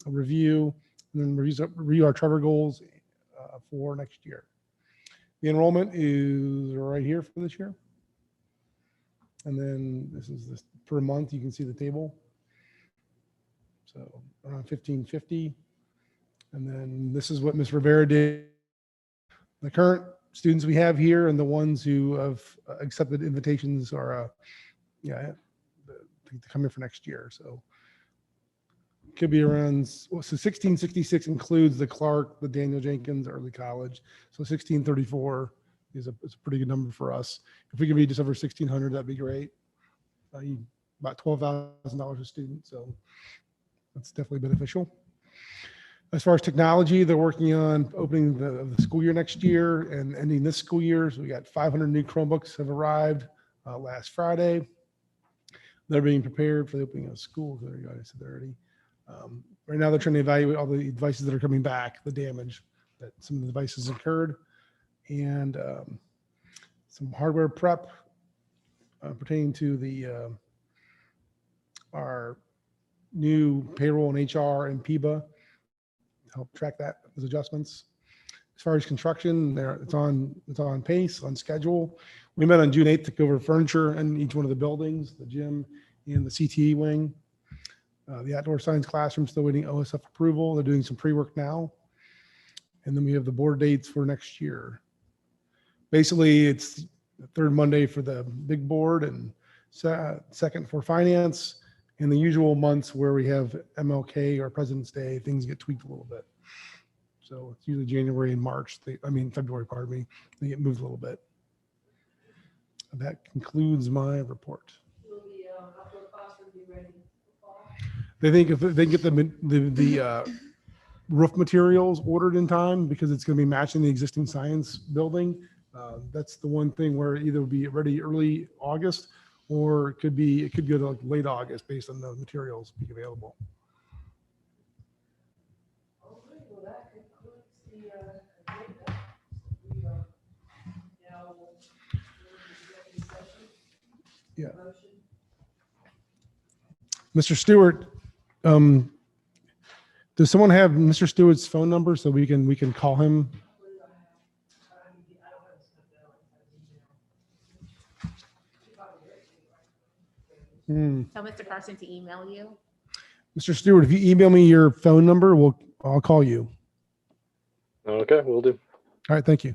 review, and then review our Trevor goals for next year. The enrollment is right here for this year. And then this is this per month. You can see the table. So around 1550. And then this is what Ms. Rivera did. The current students we have here and the ones who have accepted invitations are, to come here for next year. So could be around, so 1666 includes the Clark, the Daniel Jenkins Early College. So 1634 is a pretty good number for us. If we could be just over 1600, that'd be great. About $12,000 a student. So that's definitely beneficial. As far as technology, they're working on opening the school year next year and ending this school year. So we got 500 new Chromebooks have arrived last Friday. They're being prepared for the opening of school. There you go. I said that already. Right now, they're trying to evaluate all the devices that are coming back, the damage that some of the devices incurred, and some hardware prep pertaining to our new payroll and HR and PIBA. Help track those adjustments. As far as construction, it's on pace, on schedule. We met on June 8th to go over furniture in each one of the buildings, the gym and the CTE wing. The outdoor science classroom still waiting OSF approval. They're doing some pre-work now. And then we have the board dates for next year. Basically, it's the third Monday for the big board and second for finance. And the usual months where we have MLK or President's Day, things get tweaked a little bit. So it's usually January and March. February, pardon me. They get moved a little bit. That concludes my report. Will the outdoor classroom be ready for fall? They think if they get the roof materials ordered in time, because it's going to be matching the existing science building. That's the one thing where either will be ready early August, or it could go to like late August based on the materials being available. Okay, well, that concludes the agenda. We are now will executive session. Yeah. Motion. Mr. Stewart, does someone have Mr. Stewart's phone number so we can call him? Tell Mr. Carson to email you. Mr. Stewart, if you email me your phone number, I'll call you. Okay, we'll do. All right, thank you.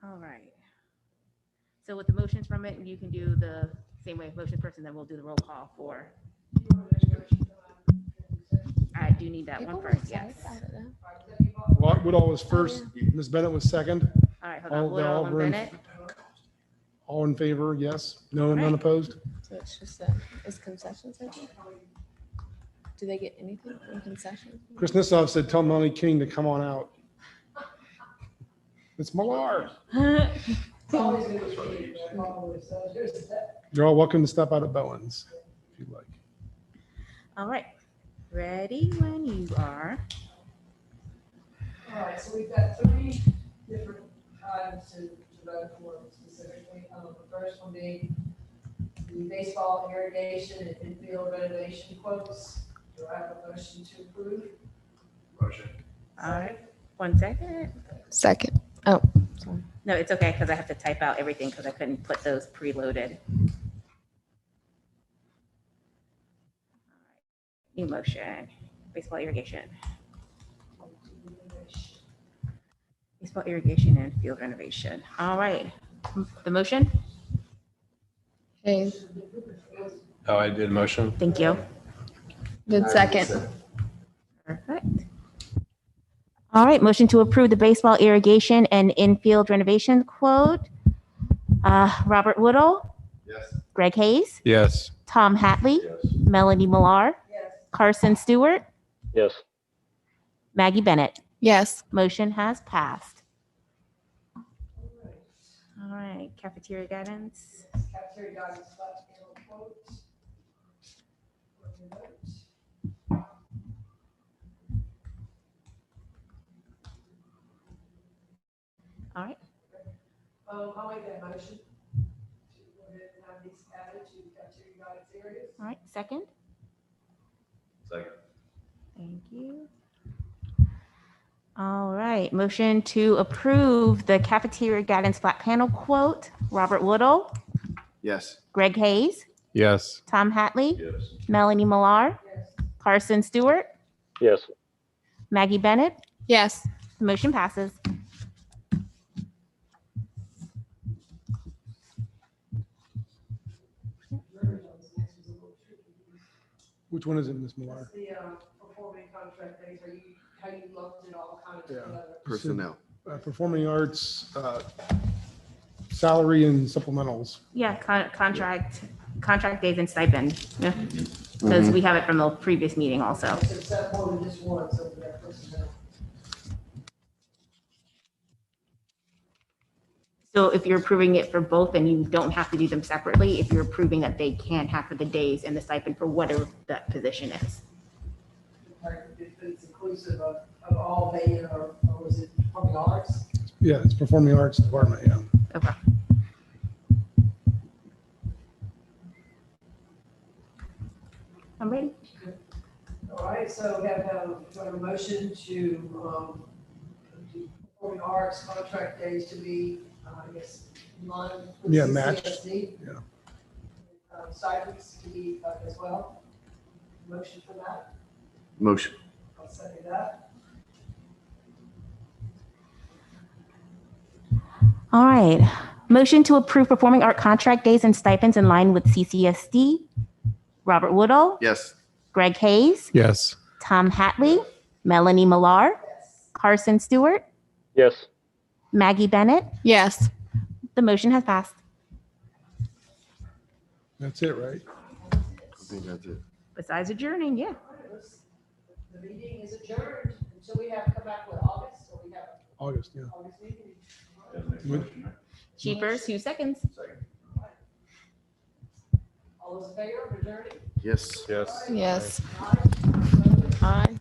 All right. So with the motions from it, you can do the same way, motion first, and then we'll do the roll call for. I do need that one first, yes. Woodall was first, Ms. Bennett was second. All right, hold All- on, they all Woodall and were in- Bennett. All in favor, yes? No, none Alright. opposed? So it's just is concessions open? Do they get anything from concessions? Chris Nissoff said, tell Melanie King to come on out. It's Millar. You're all welcome to step out at Bowen's if you'd like. All right, ready when you are. All right, so we've got 3 different items to vote for specifically. The first one being the baseball irrigation and infield renovation quotes. Do I have a motion to approve? Motion. All right, 1 second. Second. Oh, sorry. No, it's okay, because I have to type out everything because I couldn't put those preloaded. New motion, baseball irrigation. Baseball irrigation and field renovation. All right, the motion? Hayes Oh, I did motion. Thank you. did second. Perfect. All right, motion to approve the baseball irrigation and infield renovation quote. Robert Woodall, Yes. Greg Hayes, Yes. Tom Hatley, Yes. Melanie Millar, Yes. Carson Stewart, Yes. Maggie Bennett. Yes. Motion has passed. All right, cafeteria guidance. Cafeteria guidance flat panel quotes. All right, I'll make that motion to go ahead and have these added to the cafeteria guidance areas. all right, second. Second. Thank you. All right, motion to approve the cafeteria guidance flat panel quote. Robert Woodall, Yes. Greg Hayes, Yes. Tom Hatley, Yes. Melanie Millar, Yes. Carson Stewart, Yes. Maggie Bennett. Yes. Motion passes. Which one is it, Ms. Millar? The performing contract days, how you lumped it all kind of Yeah. together. Personnel. Performing arts, salary and supplementals. Yeah, contract days and stipend. Yeah, because we have it from the previous meeting also. So it's that more than just one, so for that personnel. So if you're approving it for both, then you don't have to do them separately. If you're approving that they can have for the days and the stipend for whatever that position is. If it's inclusive of all they, or was it performing arts? Yeah, it's performing arts department, yeah. Okay. I'm ready. All right, so we have a motion to do performing arts contract days to be, I guess, in line with Yeah, matched. CCSD. Yeah. Stipends to be as well. Motion for that. Motion. I'll second that. All right. Motion to approve performing art contract days and stipends in line with CCSD. Robert Woodall, Yes. Greg Hayes, Yes. Tom Hatley, Melanie Millar, Carson Stewart, Yes. Maggie Bennett. Yes. The motion has passed. That's it, right? I think that's it. Besides adjourning, yeah. The meeting is adjourned until we have to come back with August, or we have August, yeah. August meeting. Cheapers, 2 seconds. All those in favor of adjourning? Yes. Yes. Yes. Aye. Aye.